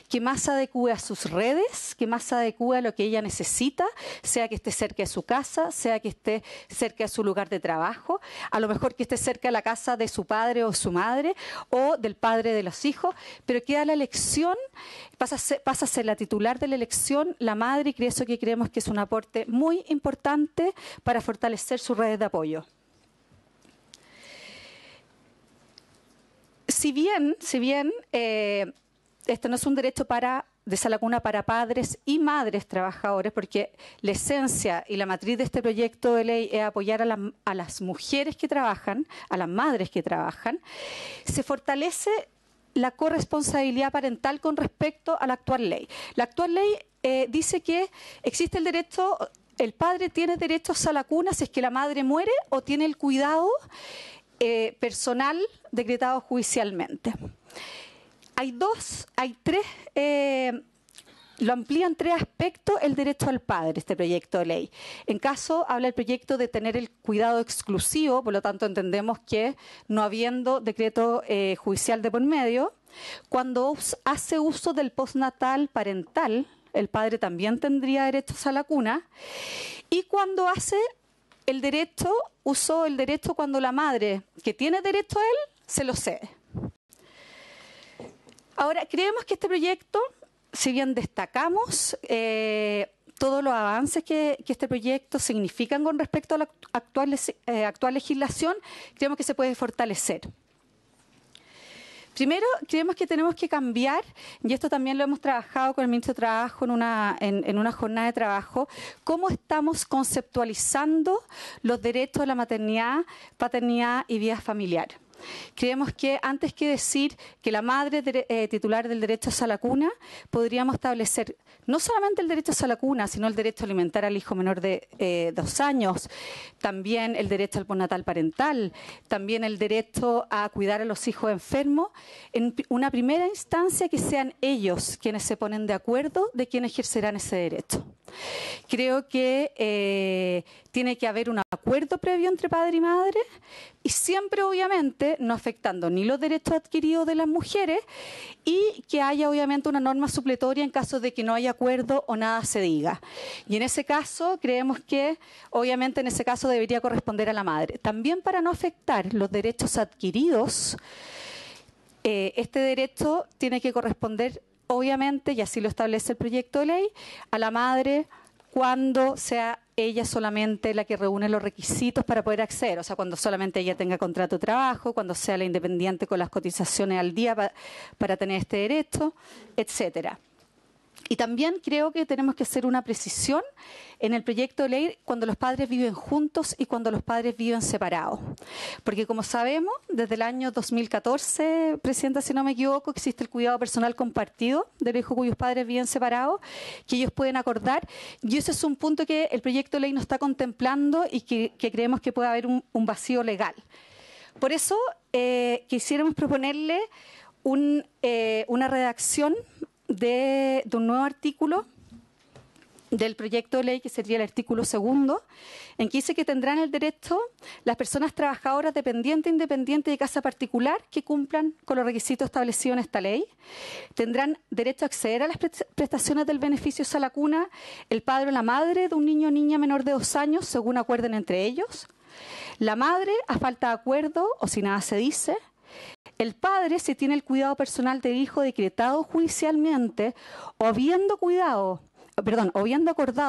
que más adecue a sus redes, que más adecue a lo que ella necesita, sea que esté cerca de su casa, sea que esté cerca de su lugar de trabajo, a lo mejor que esté cerca de la casa de su padre o su madre o del padre de los hijos, pero queda la elección, pasa a ser la titular de la elección, la madre, y eso que creemos que es un aporte muy importante para fortalecer sus redes de apoyo. Si bien esto no es un derecho de sala cuna para padres y madres trabajadores, porque la esencia y la matriz de este proyecto de ley es apoyar a las mujeres que trabajan, a las madres que trabajan, se fortalece la corresponsabilidad parental con respecto a la actual ley. La actual ley dice que existe el derecho, el padre tiene derecho a sala cuna si es que la madre muere o tiene el cuidado personal decretado judicialmente. Lo amplían 3 aspectos el derecho al padre, este proyecto de ley. En caso, habla el proyecto de tener el cuidado exclusivo, por lo tanto entendemos que no habiendo decreto judicial de por medio, cuando hace uso del postnatal parental, el padre también tendría derechos a la cuna, y cuando hace usó el derecho cuando la madre, que tiene derecho a él, se lo cede. Ahora, creemos que este proyecto, si bien destacamos todos los avances que este proyecto significan con respecto a la actual legislación, creemos que se puede fortalecer. Primero, creemos que tenemos que cambiar, y esto también lo hemos trabajado con el Ministro de Trabajo en una jornada de trabajo, cómo estamos conceptualizando los derechos a la maternidad, paternidad y vida familiar. Creemos que antes que decir que la madre titular del derecho a la cuna, podríamos establecer no solamente el derecho a la cuna, sino el derecho a alimentar al hijo menor de 2 años, también el derecho al postnatal parental, también el derecho a cuidar a los hijos enfermos, en una primera instancia que sean ellos quienes se ponen de acuerdo de quién ejercerán ese derecho. Creo que tiene que haber un acuerdo previo entre padre y madre y siempre, obviamente, no afectando ni los derechos adquiridos de las mujeres y que haya, obviamente, una norma supletoria en caso de que no haya acuerdo o nada se diga. Y en ese caso, creemos que, obviamente, en ese caso debería corresponder a la madre. También para no afectar los derechos adquiridos, este derecho tiene que corresponder, obviamente, y así lo establece el proyecto de ley, a la madre cuando sea ella solamente la que reúne los requisitos para poder acceder, o sea, cuando solamente ella tenga contrato de trabajo, cuando sea la independiente con las cotizaciones al día para tener este derecho, etcétera. Y también creo que tenemos que hacer una precisión en el proyecto de ley cuando los padres viven juntos y cuando los padres viven separados. Porque como sabemos, desde el año 2014, Presidenta, si no me equivoco, existe el cuidado personal compartido de los hijos cuyos padres viven separados, que ellos pueden acordar. Y ese es un punto que el proyecto de ley no está contemplando y que creemos que puede haber un vacío legal. Por eso quisiéramos proponerle una redacción de un nuevo artículo del proyecto de ley, que sería el artículo 2, en que dice que tendrán el derecho las personas trabajadoras dependientes e independientes de casa particular que cumplan con los requisitos establecidos en esta ley. Tendrán derecho a acceder a las prestaciones del beneficio Salacuna el padre o la madre de un niño o niña menor de 2 años, según acuerden entre ellos. La madre, a falta de acuerdo o si nada se dice. El padre, si tiene el cuidado personal del hijo decretado judicialmente o habiendo acordado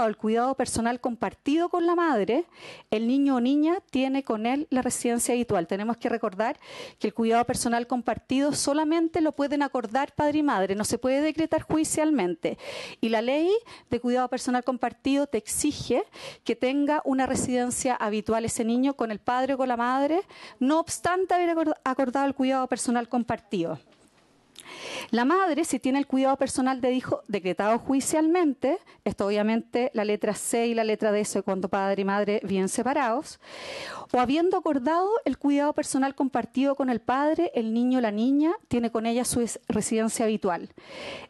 el cuidado personal compartido con la madre, el niño o niña tiene con él la residencia habitual. Tenemos que recordar que el cuidado personal compartido solamente lo pueden acordar padre y madre, no se puede decretar judicialmente. Y la ley de cuidado personal compartido te exige que tenga una residencia habitual ese niño con el padre o con la madre, no obstante haber acordado el cuidado personal compartido. La madre, si tiene el cuidado personal del hijo decretado judicialmente, esto obviamente la letra C y la letra D es cuando padre y madre viven separados, o habiendo acordado el cuidado personal compartido con el padre, el niño o la niña tiene con ella su residencia habitual.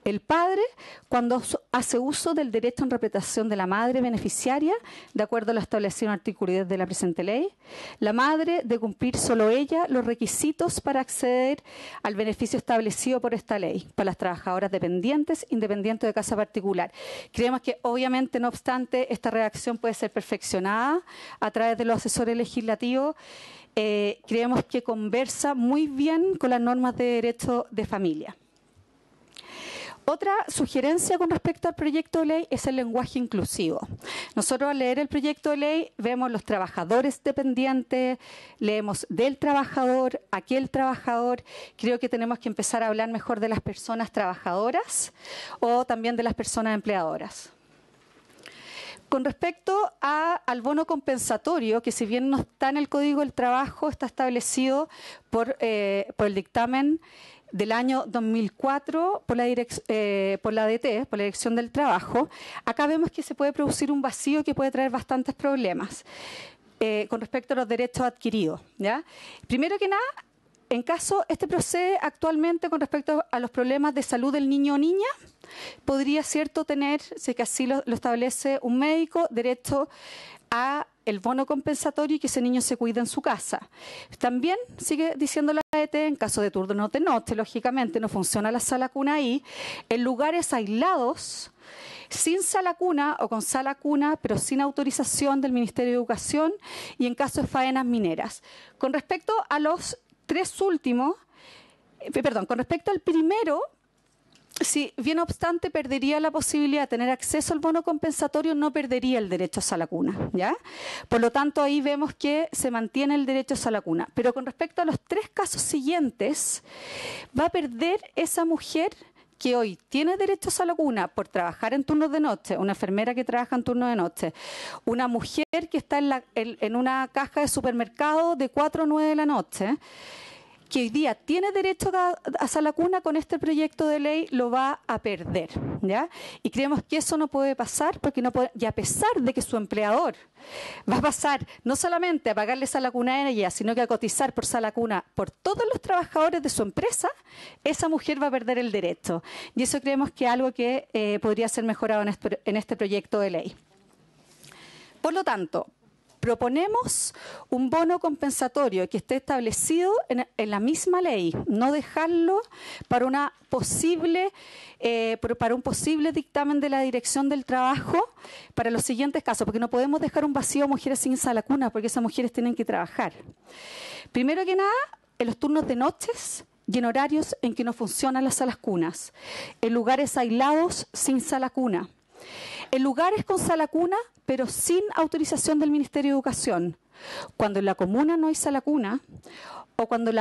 El padre, cuando hace uso del derecho en representación de la madre beneficiaria, de acuerdo a lo establecido en el artículo 10 de la presente ley, la madre de cumplir solo ella los requisitos para acceder al beneficio establecido por esta ley, para las trabajadoras dependientes, independientes de casa particular. Creemos que obviamente, no obstante, esta redacción puede ser perfeccionada a través de los asesores legislativos. Creemos que conversa muy bien con las normas de derecho de familia. Otra sugerencia con respecto al proyecto de ley es el lenguaje inclusivo. Nosotros al leer el proyecto de ley vemos los trabajadores dependientes, leemos del trabajador, aquel trabajador. Creo que tenemos que empezar a hablar mejor de las personas trabajadoras o también de las personas empleadoras. Con respecto al bono compensatorio, que si bien no está en el Código del Trabajo, está establecido por el dictamen del año 2004 por la DT, por la Dirección del Trabajo. Acá vemos que se puede producir un vacío que puede traer bastantes problemas con respecto a los derechos adquiridos, ¿ya? Primero que nada, en caso, este procede actualmente con respecto a los problemas de salud del niño o niña, podría, cierto, tener, si que así lo establece un médico, derecho a el bono compensatorio y que ese niño se cuide en su casa. También sigue diciendo la DT, en caso de turno de noche, lógicamente no funciona la sala cuna ahí, en lugares aislados, sin sala cuna o con sala cuna, pero sin autorización del Ministerio de Educación y en caso de faenas mineras. Con respecto a los tres últimos, con respecto al primero, si bien obstante perdería la posibilidad de tener acceso al bono compensatorio, no perdería el derecho a sala cuna, ¿ya? Por lo tanto, ahí vemos que se mantiene el derecho a sala cuna. Pero con respecto a los 3 casos siguientes, va a perder esa mujer que hoy tiene derecho a sala cuna por trabajar en turnos de noche, una enfermera que trabaja en turno de noche, una mujer que está en una caja de supermercado de 4 a 9 de la noche, que hoy día tiene derecho a sala cuna, con este proyecto de ley lo va a perder, ¿ya? Y creemos que eso no puede pasar, porque no puede, y a pesar de que su empleador va a pasar no solamente a pagarle sala cuna a ella, sino que a cotizar por sala cuna por todos los trabajadores de su empresa, esa mujer va a perder el derecho. Y eso creemos que es algo que podría ser mejorado en este proyecto de ley. Por lo tanto, proponemos un bono compensatorio que esté establecido en la misma ley, no dejarlo para un posible dictamen de la Dirección del Trabajo para los siguientes casos, porque no podemos dejar un vacío a mujeres sin sala cuna, porque esas mujeres tienen que trabajar. Primero que nada, en los turnos de noches y en horarios en que no funcionan las salas cunas, en lugares aislados sin sala cuna, en lugares con sala cuna, pero sin autorización del Ministerio de Educación. Cuando en la comuna no hay sala cuna, o cuando en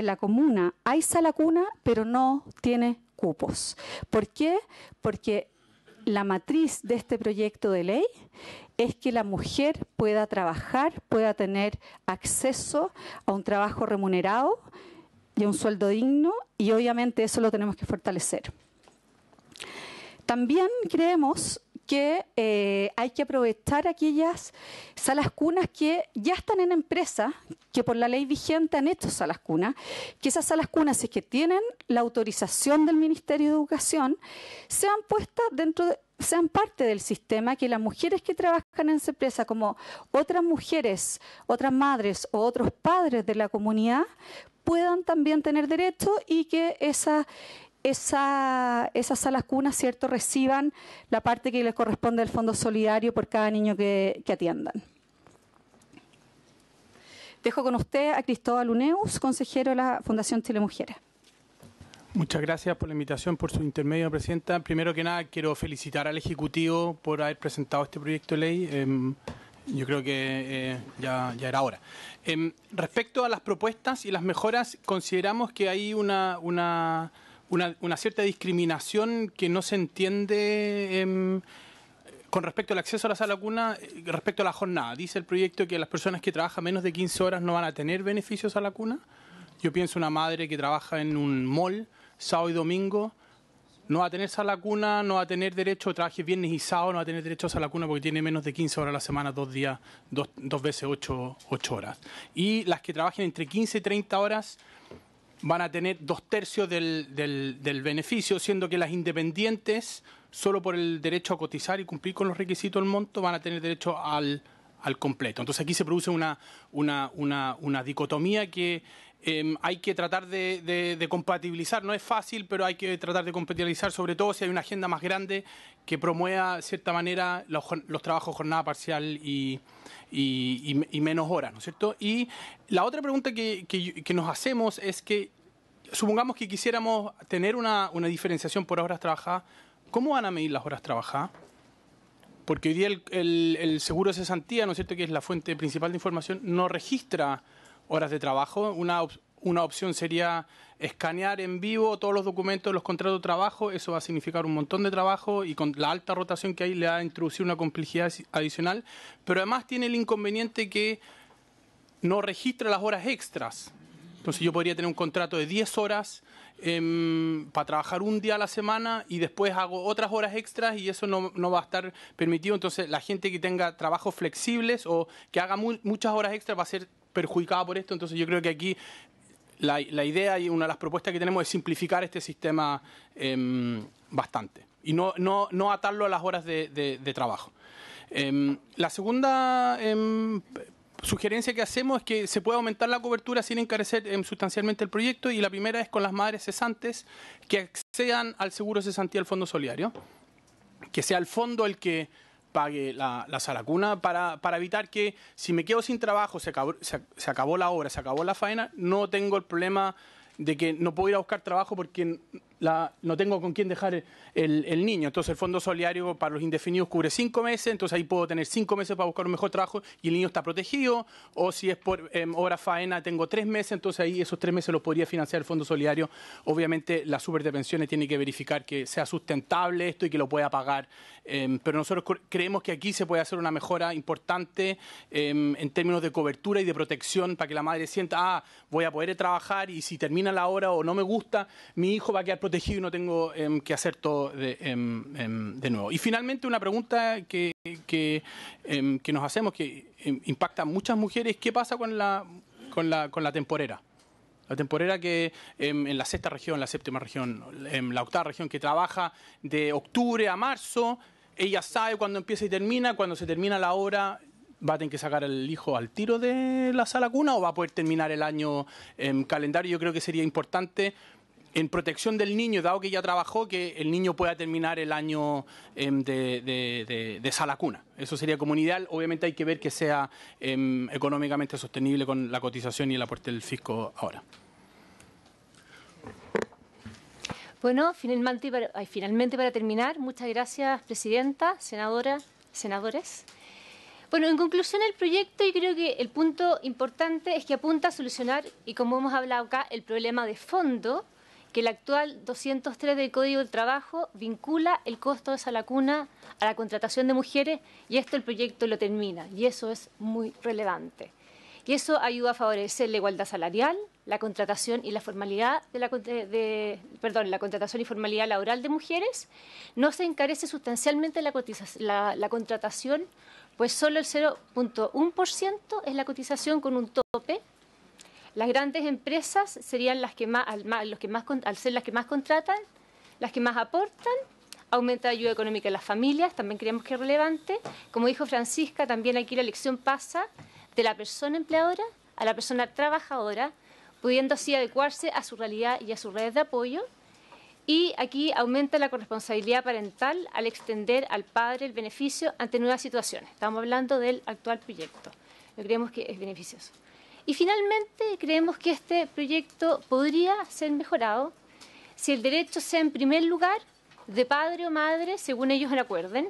la comuna hay sala cuna, pero no tiene cupos. ¿Por qué? Porque la matriz de este proyecto de ley es que la mujer pueda trabajar, pueda tener acceso a un trabajo remunerado y a un sueldo digno, y obviamente eso lo tenemos que fortalecer. También creemos que hay que aprovechar aquellas salas cunas que ya están en empresas, que por la ley vigente han hecho salas cunas, que esas salas cunas, si es que tienen la autorización del Ministerio de Educación, sean puestas sean parte del sistema, que las mujeres que trabajan en esa empresa, como otras mujeres, otras madres o otros padres de la comunidad, puedan también tener derecho, y que esas salas cunas, ¿cierto?, reciban la parte que les corresponde del Fondo Solidario por cada niño que atiendan. Dejo con usted a Cristóbal Uneus, consejero de la Fundación Chile Mujeres. Muchas gracias por la invitación, por su intermedio, Presidenta. Primero que nada, quiero felicitar al Ejecutivo por haber presentado este proyecto de ley. Yo creo que ya era hora. Respecto a las propuestas y las mejoras, consideramos que hay una cierta discriminación que no se entiende con respecto al acceso a la sala cuna, respecto a la jornada. Dice el proyecto que las personas que trabajan menos de 15 horas no van a tener beneficios a la cuna. Yo pienso una madre que trabaja en un mall sábado y domingo, no va a tener sala cuna, no va a tener derecho, trabaje viernes y sábado, no va a tener derecho a sala cuna porque tiene menos de 15 horas a la semana, 2 días, dos veces 8 horas. Y las que trabajen entre 15 y 30 horas van a tener 2/3 del beneficio, siendo que las independientes, solo por el derecho a cotizar y cumplir con los requisitos del monto, van a tener derecho al completo. Entonces aquí se produce una dicotomía que hay que tratar de compatibilizar. No es fácil, pero hay que tratar de compatibilizar, sobre todo si hay una agenda más grande que promueva, de cierta manera, los trabajos jornada parcial y menos horas, ¿no es cierto? Y la otra pregunta que nos hacemos es que, supongamos que quisiéramos tener una diferenciación por horas trabajadas, ¿cómo van a medir las horas trabajadas? Porque hoy día el seguro de cesantía, ¿no es cierto?, que es la fuente principal de información, no registra horas de trabajo. Una opción sería escanear en vivo todos los documentos de los contratos de trabajo. Eso va a significar un montón de trabajo, y con la alta rotación que hay le va a introducir una complejidad adicional. Pero además tiene el inconveniente que no registra las horas extras. Entonces yo podría tener un contrato de 10 horas para trabajar un día a la semana y después hago otras horas extras, y eso no va a estar permitido. Entonces la gente que tenga trabajos flexibles o que haga muchas horas extras va a ser perjudicada por esto. Entonces yo creo que aquí la idea y una de las propuestas que tenemos es simplificar este sistema bastante y no atarlo a las horas de trabajo. La segunda sugerencia que hacemos es que se pueda aumentar la cobertura sin encarecer sustancialmente el proyecto, y la primera es con las madres cesantes que accedan al seguro de cesantía del Fondo Solidario, que sea el fondo el que pague la sala cuna, para evitar que, si me quedo sin trabajo, se acabó la obra, se acabó la faena, no tengo el problema de que no puedo ir a buscar trabajo porque no tengo con quién dejar el niño. Entonces el Fondo Solidario para los indefinidos cubre 5 meses, entonces ahí puedo tener 5 meses para buscar un mejor trabajo y el niño está protegido. O si es por obra faena, tengo 3 meses, entonces ahí esos 3 meses los podría financiar el Fondo Solidario. Obviamente la Super de Pensiones tiene que verificar que sea sustentable esto y que lo pueda pagar, pero nosotros creemos que aquí se puede hacer una mejora importante en términos de cobertura y de protección, para que la madre sienta, voy a poder trabajar, y si termina la hora o no me gusta, mi hijo va a quedar protegido y no tengo que hacer todo de nuevo. Y finalmente una pregunta que nos hacemos, que impacta a muchas mujeres: ¿qué pasa con la temporera? La temporera que en la 6ª región, la 7ª región, en la 8ª región, que trabaja de octubre a marzo, ella sabe cuándo empieza y termina. Cuando se termina la obra, ¿va a tener que sacar al hijo al tiro de la sala cuna o va a poder terminar el año calendario? Yo creo que sería importante, en protección del niño, dado que ya trabajó, que el niño pueda terminar el año de sala cuna. Eso sería como un ideal. Obviamente hay que ver que sea económicamente sostenible con la cotización y el aporte del fisco ahora. Bueno, finalmente para terminar, muchas gracias, Presidenta, senadora, senadores. Bueno, en conclusión, el proyecto, y creo que el punto importante es que apunta a solucionar, y como hemos hablado acá, el problema de fondo, que el actual 203 del Código del Trabajo vincula el costo de salacuna a la contratación de mujeres y esto el proyecto lo termina y eso es muy relevante. Y eso ayuda a favorecer la igualdad salarial, la contratación y la formalidad la contratación y formalidad laboral de mujeres. No se encarece sustancialmente la contratación, pues solo el 0.1% es la cotización con un tope. Las grandes empresas serían las que más, al ser las que más contratan, las que más aportan, aumenta la ayuda económica a las familias, también creemos que es relevante. Como dijo Francisca, también aquí la elección pasa de la persona empleadora a la persona trabajadora, pudiendo así adecuarse a su realidad y a sus redes de apoyo. Y aquí aumenta la corresponsabilidad parental al extender al padre el beneficio ante nuevas situaciones. Estamos hablando del actual proyecto. Creemos que es beneficioso. Y finalmente creemos que este proyecto podría ser mejorado si el derecho sea en primer lugar de padre o madre, según ellos lo acuerden,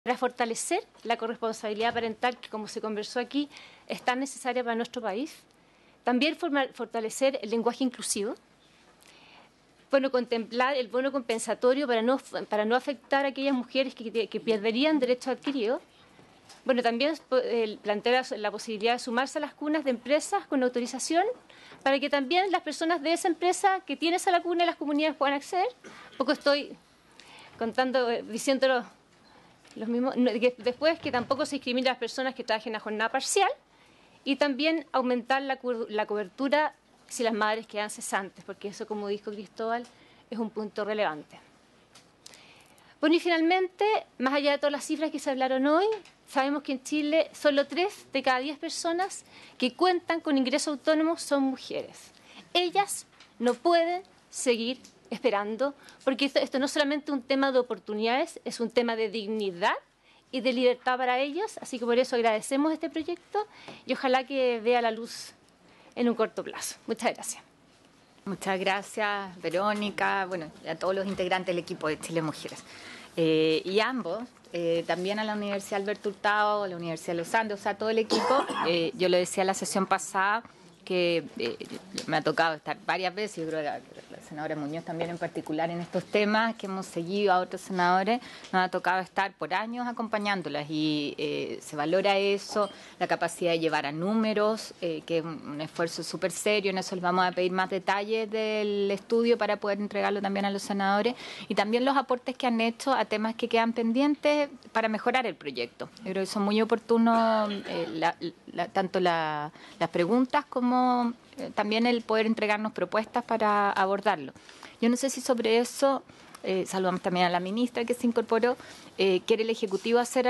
para fortalecer la corresponsabilidad parental que, como se conversó aquí, es tan necesaria para nuestro país. También fortalecer el lenguaje inclusivo. Bueno, contemplar el bono compensatorio para no afectar a aquellas mujeres que perderían derechos adquiridos. Bueno, también plantear la posibilidad de sumarse a las cunas de empresas con autorización para que también las personas de esa empresa que tiene esa cuna y las comunidades puedan acceder. Un poco estoy diciéndolo los mismos, después que tampoco se discrimine a las personas que trabajen a jornada parcial y también aumentar la cobertura si las madres quedan cesantes, porque eso, como dijo Cristóbal, es un punto relevante. Bueno, y finalmente, más allá de todas las cifras que se hablaron hoy, sabemos que en Chile solo 3 de cada 10 personas que cuentan con ingreso autónomo son mujeres. Ellas no pueden seguir esperando, porque esto no es solamente un tema de oportunidades, es un tema de dignidad y de libertad para ellos, así que por eso agradecemos este proyecto y ojalá que vea la luz en un corto plazo. Muchas gracias. Muchas gracias, Verónica, bueno, a todos los integrantes del equipo de Chile Mujeres. Y ambos, también a la Universidad Alberto Hurtado, a la Universidad de los Andes, o sea, todo el equipo. Yo lo decía en la sesión pasada, que me ha tocado estar varias veces, yo creo que la senadora Muñoz también en particular en estos temas, que hemos seguido a otros senadores, nos ha tocado estar por años acompañándolas y se valora eso, la capacidad de llevar a números, que es un esfuerzo súper serio, en eso les vamos a pedir más detalles del estudio para poder entregarlo también a los senadores y también los aportes que han hecho a temas que quedan pendientes para mejorar el proyecto. Yo creo que son muy oportunos tanto las preguntas como también el poder entregarnos propuestas para abordarlo. Yo no sé si sobre eso, saludamos también a la ministra que se incorporó, ¿quiere el Ejecutivo hacer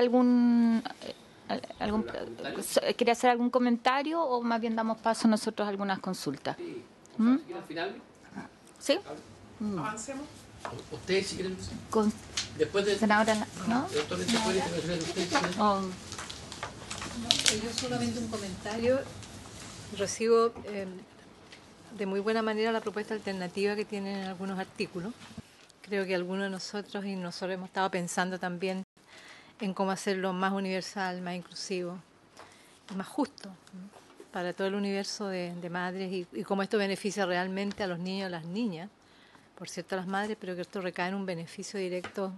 quiere hacer algún comentario o más bien damos paso nosotros a algunas consultas? ¿Mm? ¿Al final? ¿Sí? Avancemos. Ustedes si quieren. Después de... Senadora, ¿no? Yo solamente un comentario. Recibo de muy buena manera la propuesta alternativa que tienen algunos artículos. Creo que algunos de nosotros hemos estado pensando también en cómo hacerlo más universal, más inclusivo y más justo para todo el universo de madres y cómo esto beneficia realmente a los niños y a las niñas, por cierto a las madres, pero que esto recae en un beneficio directo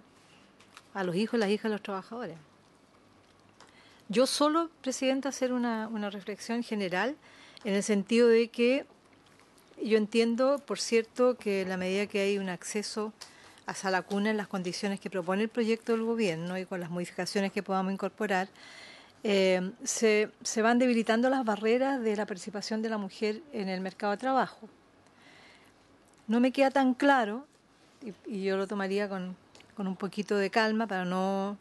a los hijos y las hijas de los trabajadores. Yo solo, Presidenta, hacer una reflexión general en el sentido de que yo entiendo, por cierto, que en la medida que hay un acceso a Salacuna en las condiciones que propone el proyecto del Gobierno y con las modificaciones que podamos incorporar, se van debilitando las barreras de la participación de la mujer en el mercado de trabajo. No me queda tan claro, y yo lo tomaría con un poquito de calma para no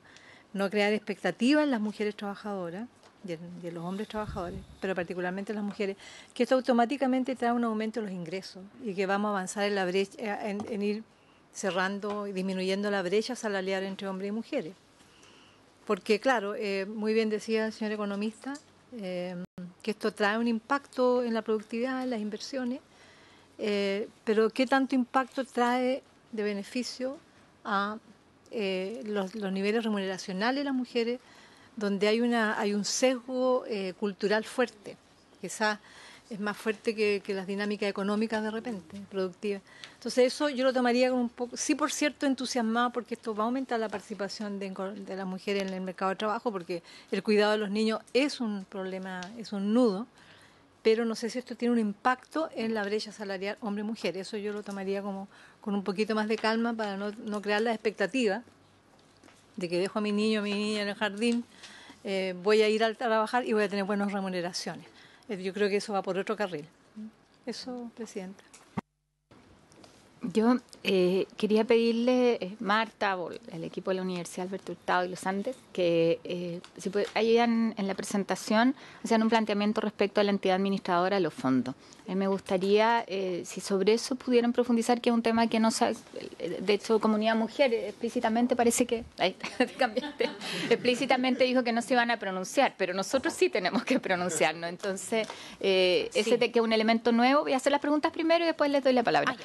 crear expectativas en las mujeres trabajadoras y en los hombres trabajadores, pero particularmente en las mujeres, que esto automáticamente trae un aumento de los ingresos y que vamos a avanzar en la brecha, en ir cerrando y disminuyendo la brecha salarial entre hombres y mujeres. Porque, claro, muy bien decía el señor economista, que esto trae un impacto en la productividad, en las inversiones, pero ¿qué tanto impacto trae de beneficio a los niveles remuneracionales de las mujeres, donde hay un sesgo cultural fuerte? Quizás es más fuerte que las dinámicas económicas de repente, productivas. Entonces eso yo lo tomaría como un poco, sí, por cierto, entusiasmado, porque esto va a aumentar la participación de las mujeres en el mercado de trabajo, porque el cuidado de los niños es un problema, es un nudo, pero no sé si esto tiene un impacto en la brecha salarial hombre-mujer. Eso yo lo tomaría como con un poquito más de calma para no crear la expectativa de que dejo a mi niño, a mi niña en el jardín, voy a ir a trabajar y voy a tener buenas remuneraciones. Yo creo que eso va por otro carril. Eso, Presidenta. Yo quería pedirle, Marta, o el equipo de la Universidad Alberto Hurtado y los Andes, que si ayudan en la presentación, hacían un planteamiento respecto a la entidad administradora de los fondos. Me gustaría, si sobre eso pudieran profundizar, que es un tema que no sabe, de hecho, Comunidad Mujer explícitamente parece que, ahí te cambiaste, explícitamente dijo que no se iban a pronunciar, pero nosotros sí tenemos que pronunciarnos. Entonces, ese que es un elemento nuevo, voy a hacer las preguntas primero y después les doy la palabra.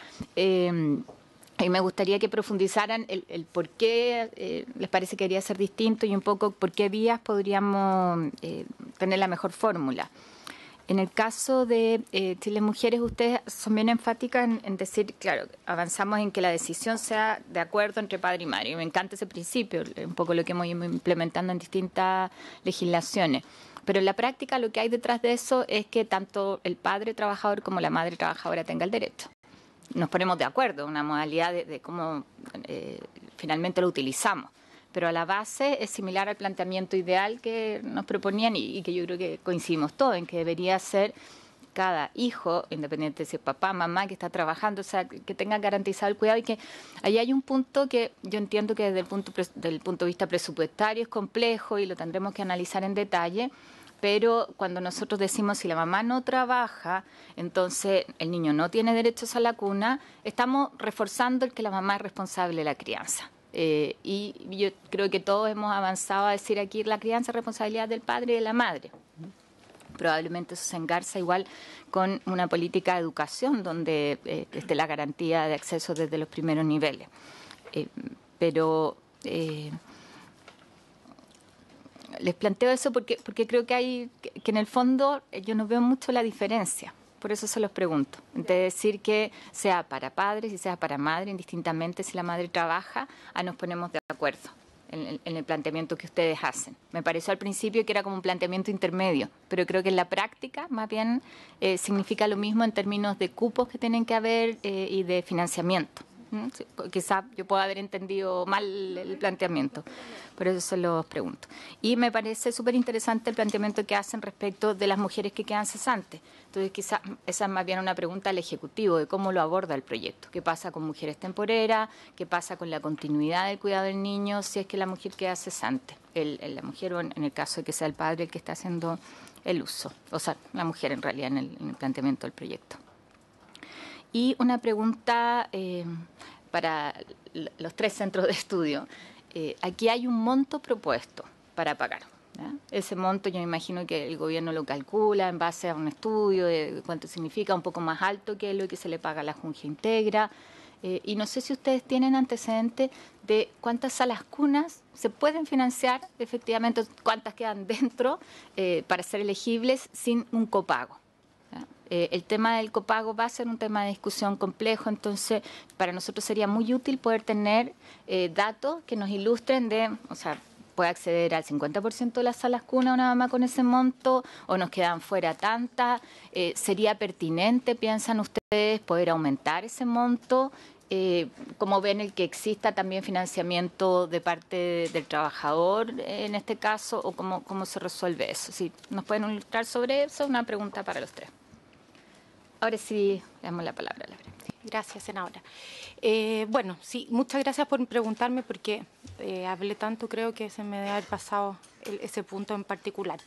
Y me gustaría que profundizaran el por qué les parece que debería ser distinto y un poco por qué vías podríamos tener la mejor fórmula. En el caso de Chile Mujeres, ustedes son bien enfáticas en decir, claro, avanzamos en que la decisión sea de acuerdo entre padre y madre. Y me encanta ese principio, un poco lo que hemos ido implementando en distintas legislaciones. Pero en la práctica lo que hay detrás de eso es que tanto el padre trabajador como la madre trabajadora tenga el derecho. Nos ponemos de acuerdo, una modalidad de cómo finalmente lo utilizamos. Pero a la base es similar al planteamiento ideal que nos proponían y que yo creo que coincidimos todos en que debería ser cada hijo, independiente de si es papá, mamá, que está trabajando, o sea, que tenga garantizado el cuidado y que ahí hay un punto que yo entiendo que desde el punto de vista presupuestario es complejo y lo tendremos que analizar en detalle. Pero cuando nosotros decimos si la mamá no trabaja, entonces el niño no tiene derechos a la cuna, estamos reforzando el que la mamá es responsable de la crianza. Y yo creo que todos hemos avanzado a decir aquí la crianza es responsabilidad del padre y de la madre. Probablemente eso se engarza igual con una política de educación donde esté la garantía de acceso desde los primeros niveles. Pero les planteo eso porque creo que en el fondo yo no veo mucho la diferencia. Por eso se los pregunto. De decir que sea para padres y sea para madre, indistintamente si la madre trabaja, nos ponemos de acuerdo en el planteamiento que ustedes hacen. Me pareció al principio que era como un planteamiento intermedio, pero creo que en la práctica más bien significa lo mismo en términos de cupos que tienen que haber y de financiamiento. Sí, quizá yo pueda haber entendido mal el planteamiento, por eso se los pregunto. Y me parece súper interesante el planteamiento que hacen respecto de las mujeres que quedan cesantes. Entonces quizá esa es más bien una pregunta al Ejecutivo de cómo lo aborda el proyecto. ¿Qué pasa con mujeres temporeras? ¿Qué pasa con la continuidad del cuidado del niño si es que la mujer queda cesante? La mujer o en el caso de que sea el padre el que está haciendo el uso. O sea, la mujer en realidad en el planteamiento del proyecto. Y una pregunta para los 3 centros de estudio. Aquí hay un monto propuesto para pagar. ¿Ya? Ese monto yo me imagino que el gobierno lo calcula en base a un estudio de cuánto significa, un poco más alto que lo que se le paga a la Junta Integra. Y no sé si ustedes tienen antecedentes de cuántas salas cunas se pueden financiar, efectivamente, cuántas quedan dentro para ser elegibles sin un copago. El tema del copago va a ser un tema de discusión complejo, entonces para nosotros sería muy útil poder tener datos que nos ilustren o sea, puede acceder al 50% de las salas cuna una mamá con ese monto o nos quedan fuera tantas. ¿Sería pertinente, piensan ustedes, poder aumentar ese monto? ¿Cómo ven el que exista también financiamiento de parte del trabajador en este caso o cómo se resuelve eso? Si nos pueden ilustrar sobre eso, una pregunta para los 3. Ahora sí, le damos la palabra a la Brenda. Gracias, senadora. Bueno, sí, muchas gracias por preguntarme porque hablé tanto, creo que se me debe haber pasado ese punto en particular.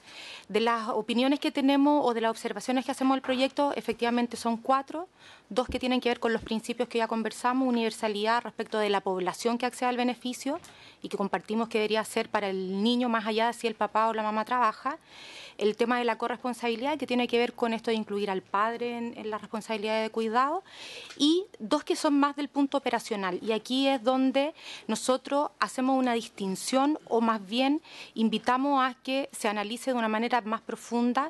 De las opiniones que tenemos o de las observaciones que hacemos del proyecto, efectivamente son 4, 2 que tienen que ver con los principios que ya conversamos, universalidad respecto de la población que accede al beneficio y que compartimos que debería ser para el niño más allá de si el papá o la mamá trabaja. el tema de la corresponsabilidad, que tiene que ver con esto de incluir al padre en la responsabilidad de cuidado, y dos que son más del punto operacional. Y aquí es donde nosotros hacemos una distinción, o más bien invitamos a que se analice de una manera más profunda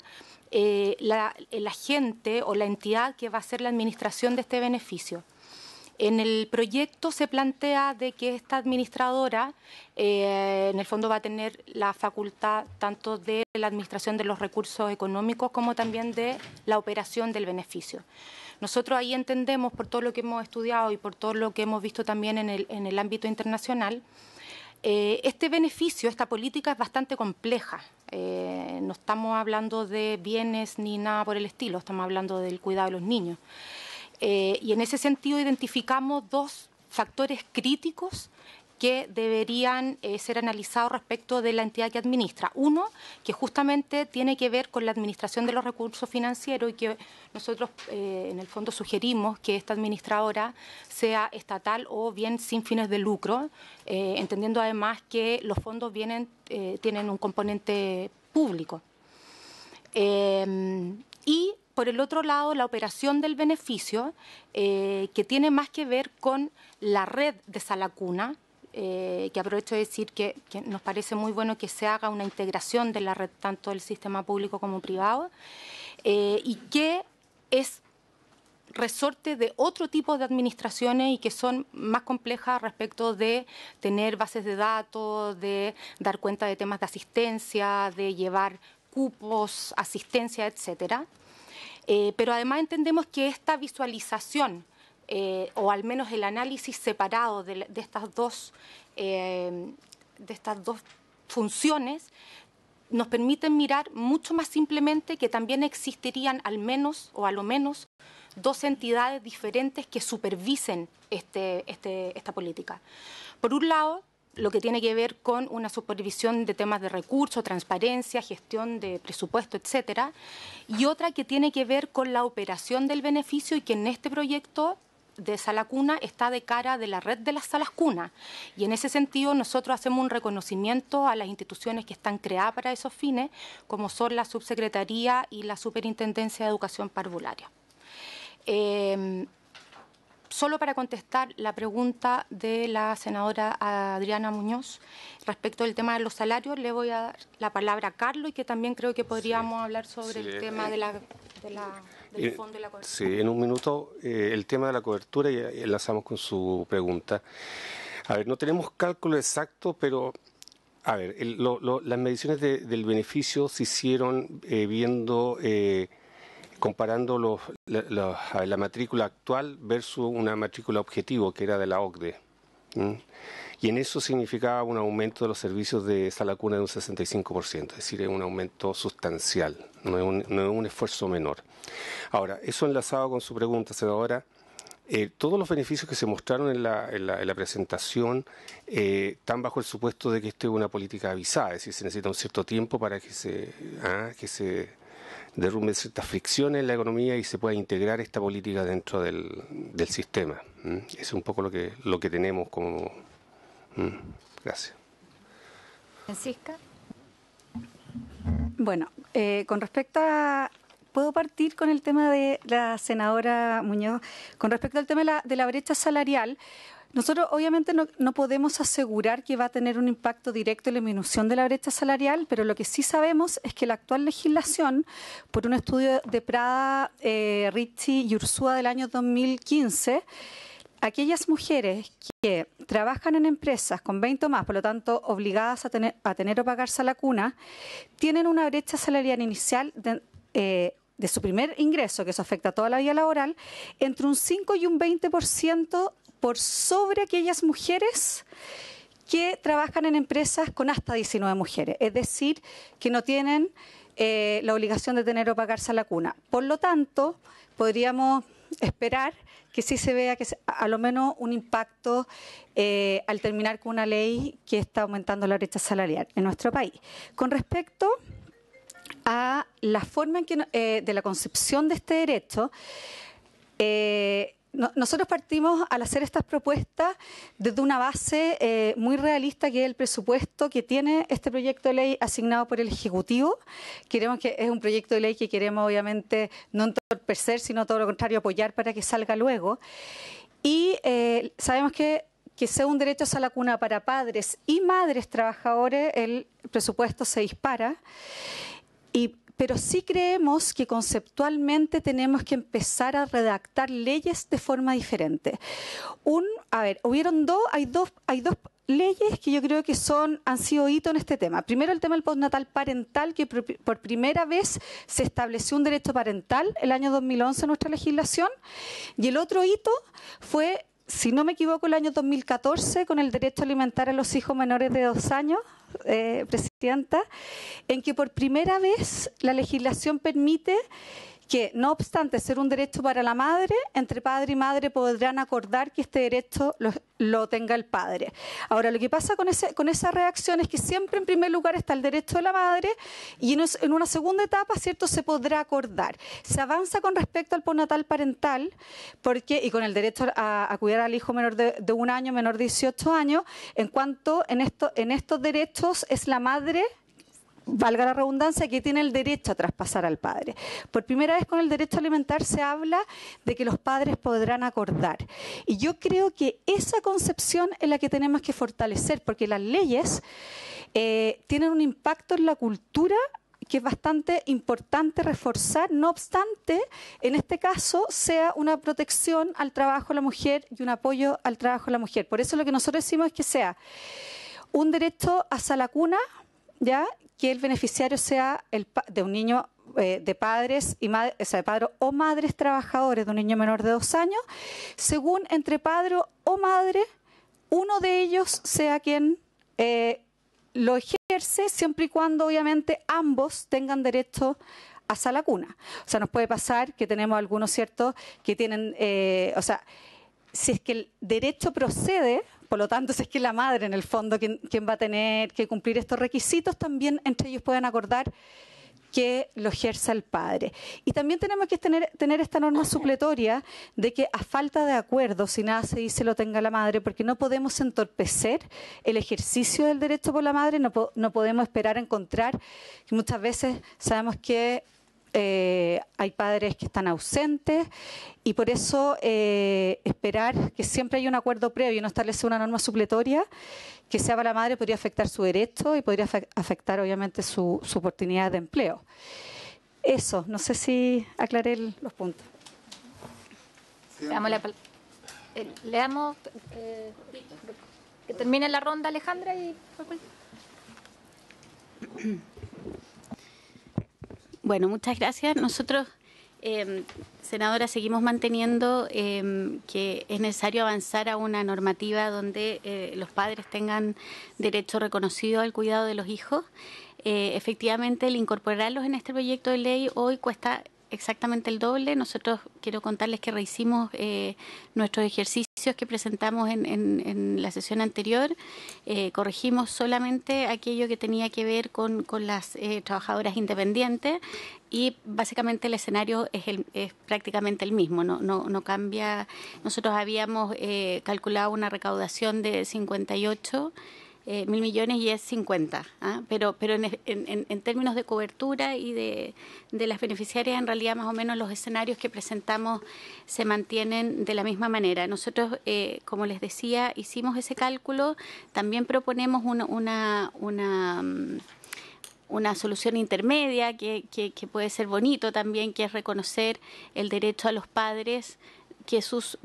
el agente o la entidad que va a hacer la administración de este beneficio. En el proyecto se plantea de que esta administradora en el fondo va a tener la facultad tanto de la administración de los recursos económicos como también de la operación del beneficio. Nosotros ahí entendemos, por todo lo que hemos estudiado y por todo lo que hemos visto también en el ámbito internacional, este beneficio, esta política es bastante compleja. No estamos hablando de bienes ni nada por el estilo, estamos hablando del cuidado de los niños. Y en ese sentido identificamos dos factores críticos que deberían ser analizados respecto de la entidad que administra. Uno, que justamente tiene que ver con la administración de los recursos financieros y que nosotros en el fondo sugerimos que esta administradora sea estatal o bien sin fines de lucro, entendiendo además que los fondos tienen un componente público. Y por el otro lado, la operación del beneficio, que tiene más que ver con la red de Salacuna, que aprovecho de decir que nos parece muy bueno que se haga una integración de la red tanto del sistema público como privado, y que es resorte de otro tipo de administraciones y que son más complejas respecto de tener bases de datos, de dar cuenta de temas de asistencia, de llevar cupos, asistencia, etcétera. Pero además entendemos que esta visualización, o al menos el análisis separado de estas dos funciones, nos permiten mirar mucho más simplemente que también existirían al menos o a lo menos dos entidades diferentes que supervisen esta política. Por un lado, lo que tiene que ver con una supervisión de temas de recursos, transparencia, gestión de presupuesto, etcétera, y otra que tiene que ver con la operación del beneficio y que en este proyecto de Sala Cuna está de cara de la red de las salas cuna. Y en ese sentido nosotros hacemos un reconocimiento a las instituciones que están creadas para esos fines, como son la Subsecretaría y la Superintendencia de Educación Parvularia. Solo para contestar la pregunta de la senadora Adriana Muñoz respecto del tema de los salarios, le voy a dar la palabra a Carlos, y que también creo que podríamos hablar sobre el tema del fondo de la cobertura. Sí, en un minuto el tema de la cobertura, y enlazamos con su pregunta. A ver, no tenemos cálculo exacto, pero a ver, las mediciones del beneficio se hicieron comparando la matrícula actual versus una matrícula objetivo que era de la OCDE. Y en eso significaba un aumento de los servicios de Sala Cuna de un 65%, es decir, es un aumento sustancial, no es un esfuerzo menor. Ahora, eso enlazado con su pregunta, senadora, todos los beneficios que se mostraron en la presentación están bajo el supuesto de que esto es una política avisada, es decir, se necesita un cierto tiempo para que se derrumben ciertas fricciones en la economía y se pueda integrar esta política dentro del sistema. Eso es un poco lo que tenemos como... Gracias. Francisca. Bueno, con respecto a... ¿Puedo partir con el tema de la senadora Muñoz? Con respecto al tema de la brecha salarial, nosotros obviamente no podemos asegurar que va a tener un impacto directo en la disminución de la brecha salarial, pero lo que sí sabemos es que la actual legislación, por un estudio de Prada, Ricci y Ursúa del año 2015, aquellas mujeres que trabajan en empresas con 20 o más, por lo tanto obligadas a tener o pagar Sala Cuna, tienen una brecha salarial inicial de su primer ingreso, que eso afecta a toda la vida laboral, entre un 5 y un 20% por sobre aquellas mujeres que trabajan en empresas con hasta 19 mujeres, es decir, que no tienen la obligación de tener o pagar Sala Cuna. Por lo tanto, podríamos esperar que sí se vea que a lo menos un impacto al terminar con una ley que está aumentando la brecha salarial en nuestro país. Con respecto a la forma en que, de la concepción de este derecho, nosotros partimos al hacer estas propuestas desde una base muy realista, que es el presupuesto que tiene este proyecto de ley asignado por el Ejecutivo. Queremos que es un proyecto de ley que queremos obviamente no entorpecer, sino todo lo contrario, apoyar para que salga luego. Y sabemos que sea un derecho a la cuna para padres y madres trabajadores, el presupuesto se dispara. Pero sí creemos que conceptualmente tenemos que empezar a redactar leyes de forma diferente. Hay dos leyes que yo creo que han sido hito en este tema. Primero, el tema del postnatal parental, que por primera vez se estableció un derecho parental el año 2011 en nuestra legislación. Y el otro hito fue, si no me equivoco, el año 2014, con el derecho a alimentar a los hijos menores de 2 años, Presidenta, en que por primera vez la legislación permite que, no obstante ser un derecho para la madre, entre padre y madre podrán acordar que este derecho lo tenga el padre. Ahora, lo que pasa con esa reacción es que siempre en primer lugar está el derecho de la madre y en una segunda etapa, ¿cierto?, se podrá acordar. Se avanza con respecto al postnatal parental y con el derecho a cuidar al hijo menor de 1 año, menor de 18 años, en cuanto en estos derechos es la madre, valga la redundancia, que tiene el derecho a traspasar al padre. Por primera vez con el derecho a alimentar se habla de que los padres podrán acordar. Y yo creo que esa concepción es la que tenemos que fortalecer, porque las leyes tienen un impacto en la cultura que es bastante importante reforzar, no obstante, en este caso, sea una protección al trabajo de la mujer y un apoyo al trabajo de la mujer. Por eso lo que nosotros decimos es que sea un derecho a la cuna, ¿ya?, que el beneficiario sea de un niño de padres y madres, o sea, de padres o madres trabajadores de un niño menor de 2 años, según entre padre o madre, uno de ellos sea quien lo ejerce, siempre y cuando obviamente ambos tengan derecho a la cuna. O sea, nos puede pasar que tenemos algunos, ¿cierto?, que tienen, si es que el derecho procede, por lo tanto, si es que la madre, en el fondo, quien va a tener que cumplir estos requisitos, también entre ellos pueden acordar que lo ejerza el padre. Y también tenemos que tener esta norma supletoria de que a falta de acuerdo, si nada se dice, lo tenga la madre, porque no podemos entorpecer el ejercicio del derecho por la madre, no podemos esperar a encontrar, que muchas veces sabemos que hay padres que están ausentes y por eso esperar que siempre haya un acuerdo previo y no establecer una norma supletoria que sea para la madre podría afectar su derecho y podría afectar obviamente su oportunidad de empleo. Eso, no sé si aclaré los puntos. Leamos que termine la ronda, Alejandra, y Bueno, muchas gracias. Nosotros, senadora, seguimos manteniendo que es necesario avanzar a una normativa donde los padres tengan derecho reconocido al cuidado de los hijos. Efectivamente, el incorporarlos en este proyecto de ley hoy cuesta exactamente el doble. Nosotros quiero contarles que rehicimos nuestros ejercicios que presentamos en la sesión anterior. Corregimos solamente aquello que tenía que ver con las trabajadoras independientes y básicamente el escenario es prácticamente el mismo, no cambia. Nosotros habíamos calculado una recaudación de 58 mil millones y es 50, pero en términos de cobertura y de las beneficiarias, en realidad más o menos los escenarios que presentamos se mantienen de la misma manera. Nosotros, como les decía, hicimos ese cálculo, también proponemos una solución intermedia que puede ser bonito también, que es reconocer el derecho a los padres que sus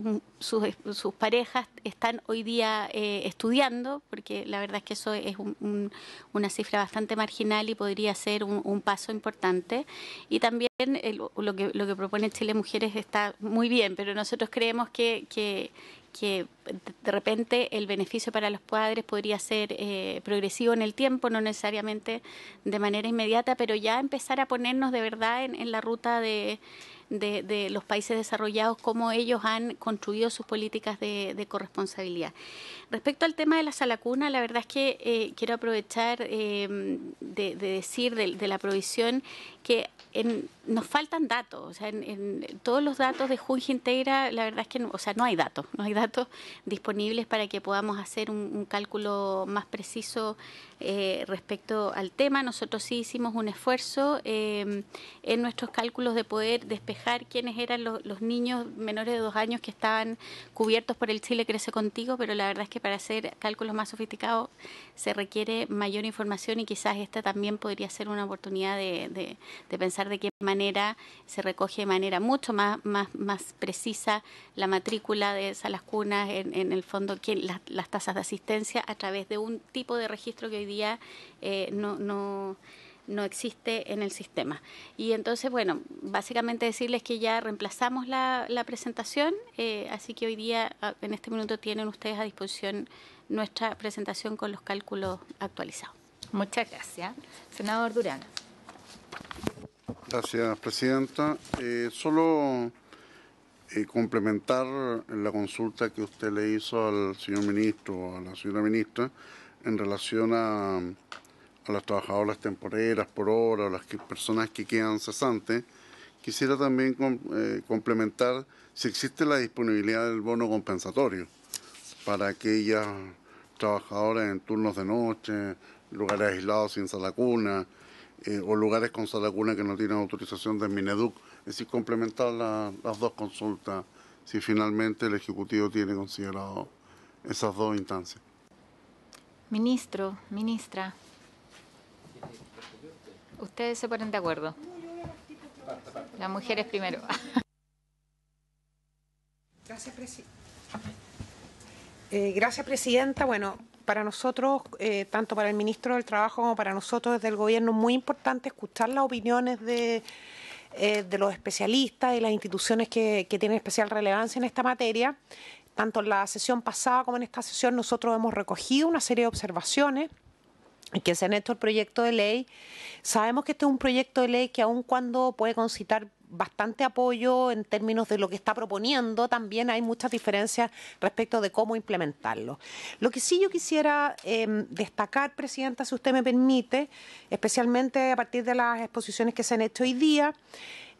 parejas están hoy día estudiando, porque la verdad es que eso es una cifra bastante marginal y podría ser un paso importante. Y también lo que propone Chile Mujeres está muy bien, pero nosotros creemos que de repente el beneficio para los padres podría ser progresivo en el tiempo, no necesariamente de manera inmediata, pero ya empezar a ponernos de verdad en la ruta de de los países desarrollados, cómo ellos han construido sus políticas de corresponsabilidad. Respecto al tema de la sala cuna, la verdad es que quiero aprovechar de decir de la provisión que nos faltan datos, o sea, en todos los datos de Junge Integra, la verdad es que no hay datos disponibles para que podamos hacer un cálculo más preciso respecto al tema. Nosotros sí hicimos un esfuerzo en nuestros cálculos de poder despejar quiénes eran los niños menores de 2 años que estaban cubiertos por el Chile Crece Contigo, pero la verdad es que para hacer cálculos más sofisticados se requiere mayor información y quizás esta también podría ser una oportunidad de pensar de qué manera se recoge de manera mucho más precisa la matrícula de salas cunas, en el fondo las tasas de asistencia a través de un tipo de registro que hoy día no existe en el sistema. Y entonces, bueno, básicamente decirles que ya reemplazamos la presentación, así que hoy día, en este minuto, tienen ustedes a disposición nuestra presentación con los cálculos actualizados. Muchas gracias. Senador Durán. Gracias, presidenta. Solo complementar la consulta que usted le hizo al señor ministro, a la señora ministra, en relación a las trabajadoras temporeras por hora, o las personas que quedan cesantes. Quisiera también complementar si existe la disponibilidad del bono compensatorio para aquellas trabajadoras en turnos de noche, lugares aislados sin sala cuna, o lugares con sala cuna que no tienen autorización del Mineduc. Es decir, complementar las dos consultas, si finalmente el Ejecutivo tiene considerado esas dos instancias. Ministro, ministra, ¿ustedes se ponen de acuerdo? Las mujeres primero. Gracias, presidenta. Bueno, para nosotros, tanto para el ministro del Trabajo como para nosotros desde el Gobierno, es muy importante escuchar las opiniones de los especialistas y las instituciones que tienen especial relevancia en esta materia. Tanto en la sesión pasada como en esta sesión nosotros hemos recogido una serie de observaciones que se han hecho al proyecto de ley. Sabemos que este es un proyecto de ley que aun cuando puede concitar bastante apoyo en términos de lo que está proponiendo, también hay muchas diferencias respecto de cómo implementarlo. Lo que sí yo quisiera destacar, presidenta, si usted me permite, especialmente a partir de las exposiciones que se han hecho hoy día,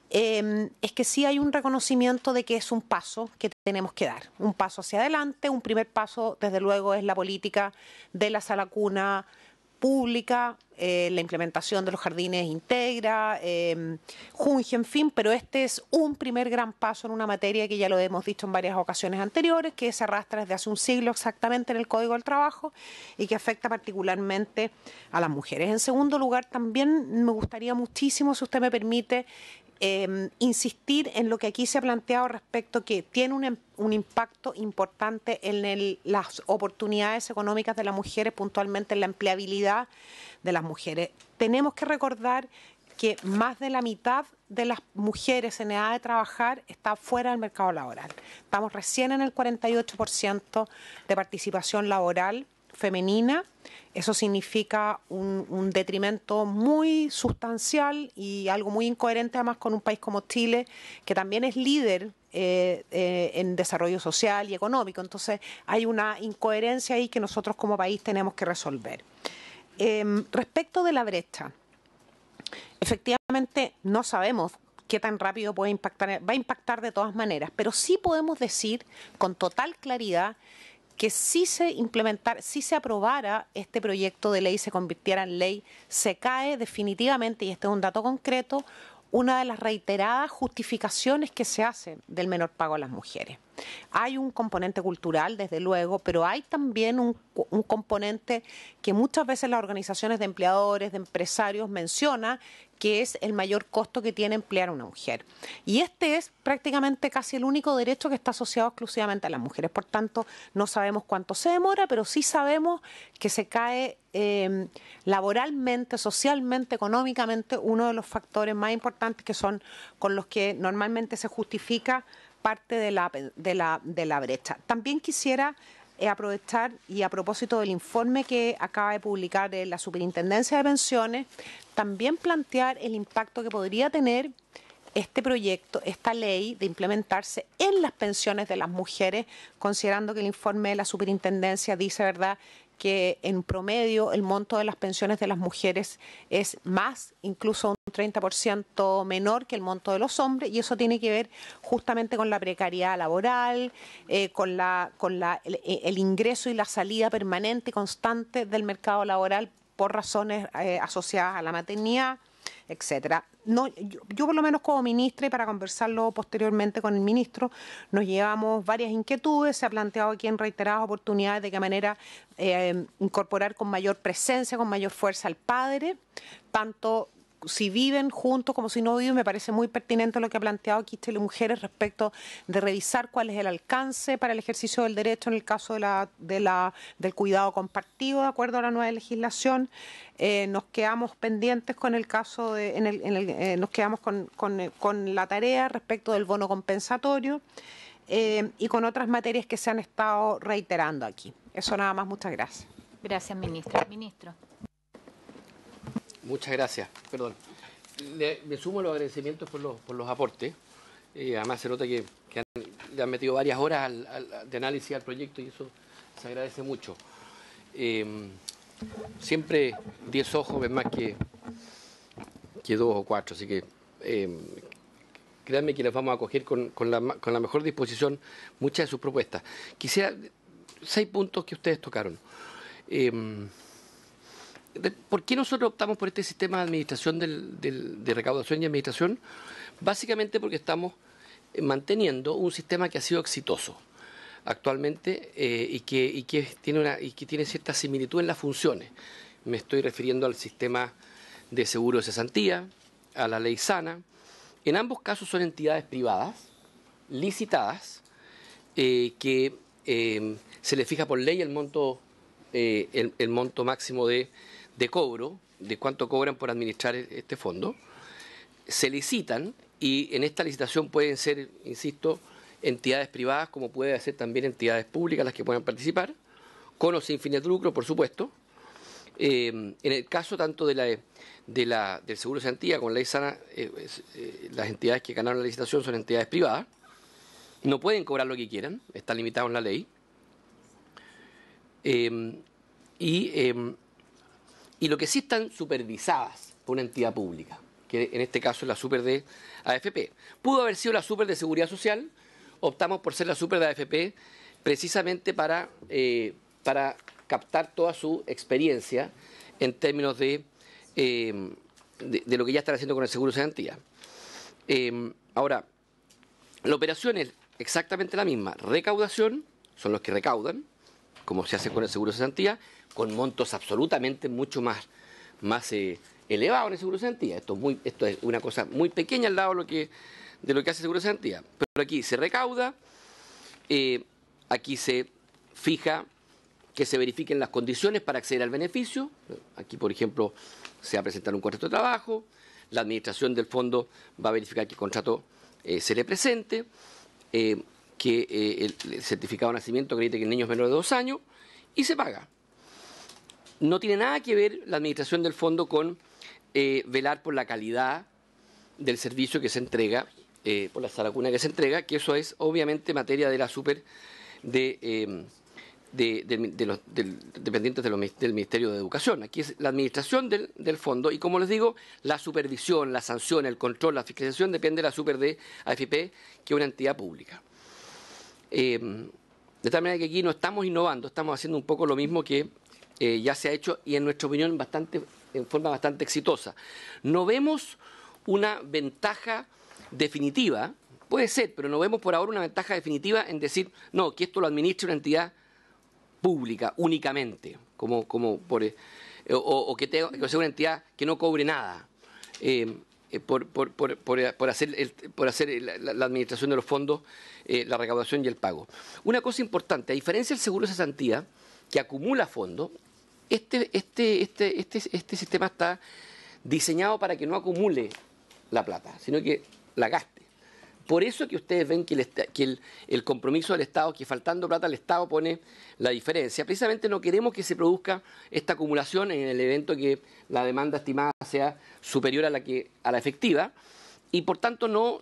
es que sí hay un reconocimiento de que es un paso que tenemos que dar, un paso hacia adelante. Un primer paso, desde luego, es la política de la sala cuna pública, la implementación de los jardines Integra, Junge, en fin, pero este es un primer gran paso en una materia que ya lo hemos dicho en varias ocasiones anteriores, que se arrastra desde hace un siglo exactamente en el Código del Trabajo y que afecta particularmente a las mujeres. En segundo lugar, también me gustaría muchísimo, si usted me permite, insistir en lo que aquí se ha planteado respecto que tiene un impacto importante en las oportunidades económicas de las mujeres, puntualmente en la empleabilidad de las mujeres. Tenemos que recordar que más de la mitad de las mujeres en edad de trabajar está fuera del mercado laboral. Estamos recién en el 48% de participación laboral femenina. Eso significa un detrimento muy sustancial y algo muy incoherente además con un país como Chile, que también es líder en desarrollo social y económico. Entonces hay una incoherencia ahí que nosotros como país tenemos que resolver. Respecto de la brecha, efectivamente no sabemos qué tan rápido puede impactar, va a impactar de todas maneras, pero sí podemos decir con total claridad que si se aprobara este proyecto de ley y se convirtiera en ley, se cae definitivamente, y este es un dato concreto, una de las reiteradas justificaciones que se hacen del menor pago a las mujeres. Hay un componente cultural, desde luego, pero hay también un componente que muchas veces las organizaciones de empleadores, de empresarios mencionan, que es el mayor costo que tiene emplear a una mujer. Y este es prácticamente casi el único derecho que está asociado exclusivamente a las mujeres. Por tanto, no sabemos cuánto se demora, pero sí sabemos que se cae laboralmente, socialmente, económicamente, uno de los factores más importantes que son con los que normalmente se justifica parte de la brecha. También quisiera aprovechar, y a propósito del informe que acaba de publicar la Superintendencia de Pensiones, también plantear el impacto que podría tener este proyecto, esta ley, de implementarse en las pensiones de las mujeres, considerando que el informe de la superintendencia dice, ¿verdad?, que en promedio el monto de las pensiones de las mujeres es más, incluso un 30% menor que el monto de los hombres, y eso tiene que ver justamente con la precariedad laboral, con el ingreso y la salida permanente y constante del mercado laboral por razones asociadas a la maternidad, etcétera. No, yo por lo menos como ministra, y para conversarlo posteriormente con el ministro, nos llevamos varias inquietudes. Se ha planteado aquí en reiteradas oportunidades de qué manera incorporar con mayor presencia, con mayor fuerza al padre, tanto si viven juntos como si no viven. Me parece muy pertinente lo que ha planteado aquí Chile Mujeres respecto de revisar cuál es el alcance para el ejercicio del derecho en el caso del cuidado compartido, de acuerdo a la nueva legislación. Nos quedamos pendientes con el caso nos quedamos con la tarea respecto del bono compensatorio y con otras materias que se han estado reiterando aquí. Eso nada más, muchas gracias. Gracias, ministra. Ministro. Muchas gracias. Perdón. Me sumo a los agradecimientos por los aportes. Además se nota que le han metido varias horas de análisis al proyecto y eso se agradece mucho. Siempre 10 ojos es más que 2 o 4, así que créanme que les vamos a acoger con la mejor disposición muchas de sus propuestas. Quisiera 6 puntos que ustedes tocaron. ¿Por qué nosotros optamos por este sistema de administración de recaudación y administración? Básicamente porque estamos manteniendo un sistema que ha sido exitoso actualmente y que tiene cierta similitud en las funciones. Me estoy refiriendo al sistema de seguro de cesantía, a la ley sana. En ambos casos son entidades privadas, licitadas, que se les fija por ley el monto máximo de cobro, de cuánto cobran por administrar este fondo. Se licitan y en esta licitación pueden ser, insisto, entidades privadas como puede ser también entidades públicas las que puedan participar, con o sin fines de lucro, por supuesto. En el caso tanto del seguro de cesantía con la ley sana, las entidades que ganaron la licitación son entidades privadas, no pueden cobrar lo que quieran, está limitado en la ley. Y lo que sí están supervisadas por una entidad pública, que en este caso es la super de AFP. Pudo haber sido la super de Seguridad Social, optamos por ser la super de AFP precisamente para captar toda su experiencia en términos de lo que ya están haciendo con el seguro de cesantía. Ahora, la operación es exactamente la misma. Recaudación, son los que recaudan, como se hace con el seguro de cesantía, con montos absolutamente mucho más elevados en el seguro de cesantía. Esto es una cosa muy pequeña al lado de lo que hace el seguro de cesantía. Pero aquí se recauda, aquí se fija que se verifiquen las condiciones para acceder al beneficio. Aquí, por ejemplo, se va a presentar un contrato de trabajo, la administración del fondo va a verificar que el contrato se le presente, que el certificado de nacimiento acredite que el niño es menor de 2 años y se paga. No tiene nada que ver la administración del fondo con velar por la calidad del servicio que se entrega, por la salacuna que se entrega, que eso es obviamente materia de la super de los dependientes del Ministerio de Educación. Aquí es la administración del fondo y, como les digo, la supervisión, la sanción, el control, la fiscalización depende de la super de AFP, que es una entidad pública. De tal manera que aquí no estamos innovando, estamos haciendo un poco lo mismo que ya se ha hecho y en nuestra opinión en forma bastante exitosa. No vemos una ventaja definitiva, puede ser, pero no vemos por ahora una ventaja definitiva en decir, no, que esto lo administre una entidad pública únicamente, o que sea una entidad que no cobre nada por hacer la administración de los fondos, la recaudación y el pago. Una cosa importante, a diferencia del seguro de cesantía, que acumula fondos, este sistema está diseñado para que no acumule la plata, sino que la gaste. Por eso que ustedes ven que el compromiso del Estado, que faltando plata el Estado pone la diferencia. Precisamente no queremos que se produzca esta acumulación en el evento que la demanda estimada sea superior a la efectiva y por tanto no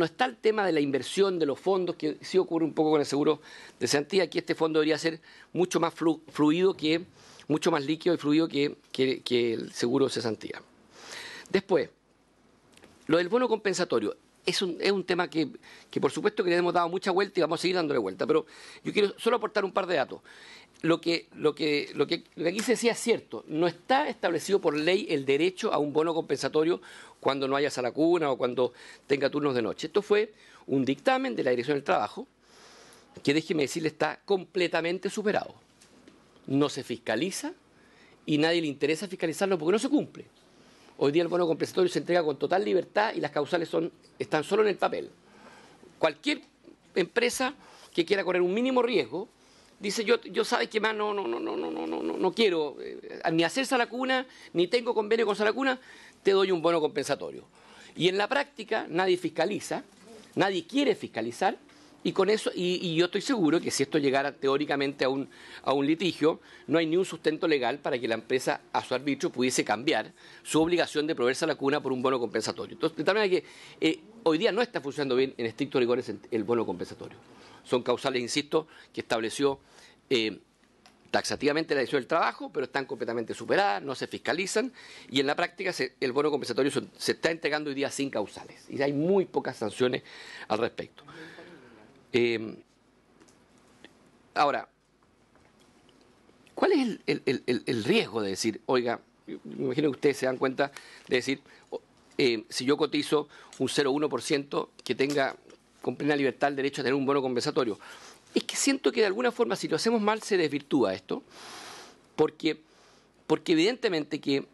está el tema de la inversión de los fondos, que sí ocurre un poco con el seguro de cesantía. Aquí este fondo debería ser mucho más fluido, mucho más líquido y fluido que el seguro de cesantía. Después, lo del bono compensatorio. Es un tema que por supuesto que le hemos dado mucha vuelta y vamos a seguir dándole vuelta, pero yo quiero solo aportar un par de datos. Lo que aquí se decía es cierto, no está establecido por ley el derecho a un bono compensatorio cuando no haya sala cuna o cuando tenga turnos de noche. Esto fue un dictamen de la Dirección del Trabajo que, déjeme decirle, está completamente superado. No se fiscaliza y nadie le interesa fiscalizarlo porque no se cumple. Hoy día el bono compensatorio se entrega con total libertad y las causales están solo en el papel. Cualquier empresa que quiera correr un mínimo riesgo dice, yo sabes que más no quiero ni hacer sala cuna, ni tengo convenio con sala cuna, te doy un bono compensatorio. Y en la práctica nadie fiscaliza, nadie quiere fiscalizar, y con eso, y yo estoy seguro que si esto llegara teóricamente a un litigio, no hay ni un sustento legal para que la empresa a su arbitrio pudiese cambiar su obligación de proveerse a la cuna por un bono compensatorio. Entonces, de tal manera que hoy día no está funcionando bien en estricto rigor el bono compensatorio. Son causales, insisto, que estableció taxativamente la Dirección del Trabajo, pero están completamente superadas, no se fiscalizan, y en la práctica el bono compensatorio se está entregando hoy día sin causales, y hay muy pocas sanciones al respecto. Ahora, ¿cuál es el riesgo de decir, oiga, me imagino que ustedes se dan cuenta de decir, si yo cotizo un 0,1% que tenga con plena libertad el derecho a tener un bono compensatorio? Es que siento que de alguna forma, si lo hacemos mal, se desvirtúa esto, porque evidentemente que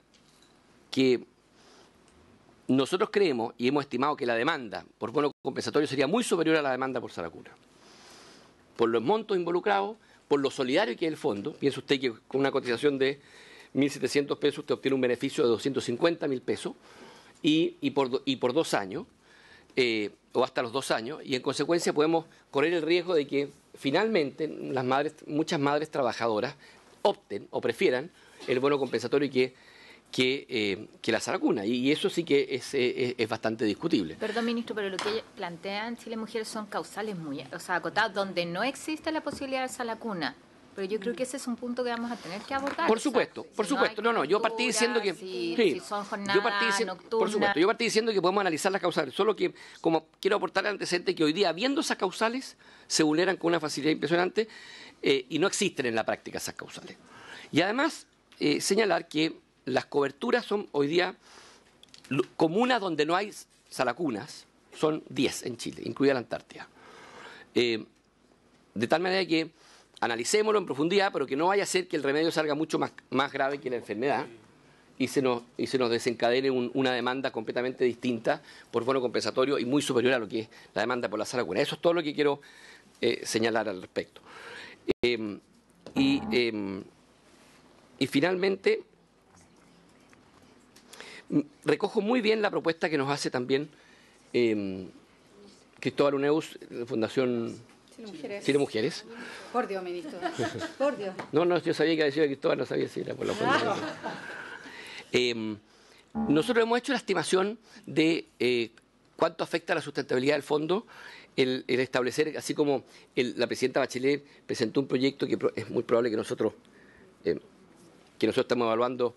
nosotros creemos y hemos estimado que la demanda por bono compensatorio sería muy superior a la demanda por sala cuna. Por los montos involucrados, por lo solidario que es el fondo. Piensa usted que con una cotización de 1.700 pesos usted obtiene un beneficio de 250.000 pesos y por 2 años, o hasta los 2 años, y en consecuencia podemos correr el riesgo de que finalmente muchas madres trabajadoras opten o prefieran el bono compensatorio que la sala cuna, y eso sí que es bastante discutible. Perdón, ministro, pero lo que plantean Chile Mujeres son causales muy acotados, donde no existe la posibilidad de sala cuna. Pero yo creo que ese es un punto que vamos a tener que abordar. Por supuesto, por supuesto. No, yo partí diciendo que... Si son jornadas nocturnas. Por supuesto, yo partí diciendo que podemos analizar las causales, solo que como quiero aportar el antecedente que hoy día, habiendo esas causales, se vulneran con una facilidad impresionante y no existen en la práctica esas causales. Y además, señalar que las coberturas son hoy día comunas donde no hay salacunas, son 10 en Chile, incluida la Antártida. De tal manera que analicémoslo en profundidad, pero que no vaya a ser que el remedio salga mucho más grave que la enfermedad y se nos desencadene una demanda completamente distinta por bono compensatorio y muy superior a lo que es la demanda por la sala cuna. Eso es todo lo que quiero señalar al respecto. Y finalmente, recojo muy bien la propuesta que nos hace también Cristóbal Uneus, de Fundación Chile Mujeres. Por Dios, ministro. Por Dios. No, yo sabía que decía Cristóbal, no sabía si era por la Fundación. Nosotros hemos hecho la estimación de cuánto afecta la sustentabilidad del fondo el establecer, así como la presidenta Bachelet presentó un proyecto que es muy probable que nosotros estamos evaluando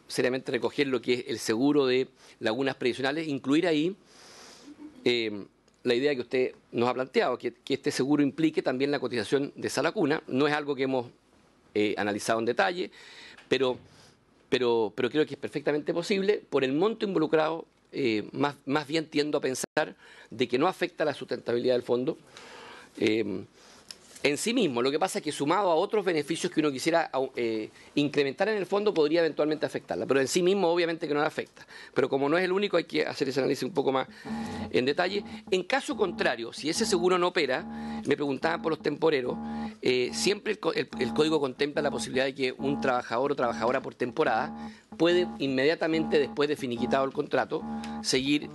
seriamente, recoger lo que es el seguro de lagunas previsionales, incluir ahí la idea que usted nos ha planteado, que este seguro implique también la cotización de sala cuna. No es algo que hemos analizado en detalle, pero creo que es perfectamente posible. Por el monto involucrado, más bien tiendo a pensar de que no afecta la sustentabilidad del fondo en sí mismo. Lo que pasa es que sumado a otros beneficios que uno quisiera incrementar en el fondo podría eventualmente afectarla, pero en sí mismo obviamente que no la afecta. Pero como no es el único, hay que hacer ese análisis un poco más en detalle. En caso contrario, si ese seguro no opera, me preguntaban por los temporeros, siempre el código contempla la posibilidad de que un trabajador o trabajadora por temporada puede inmediatamente después de finiquitado el contrato seguir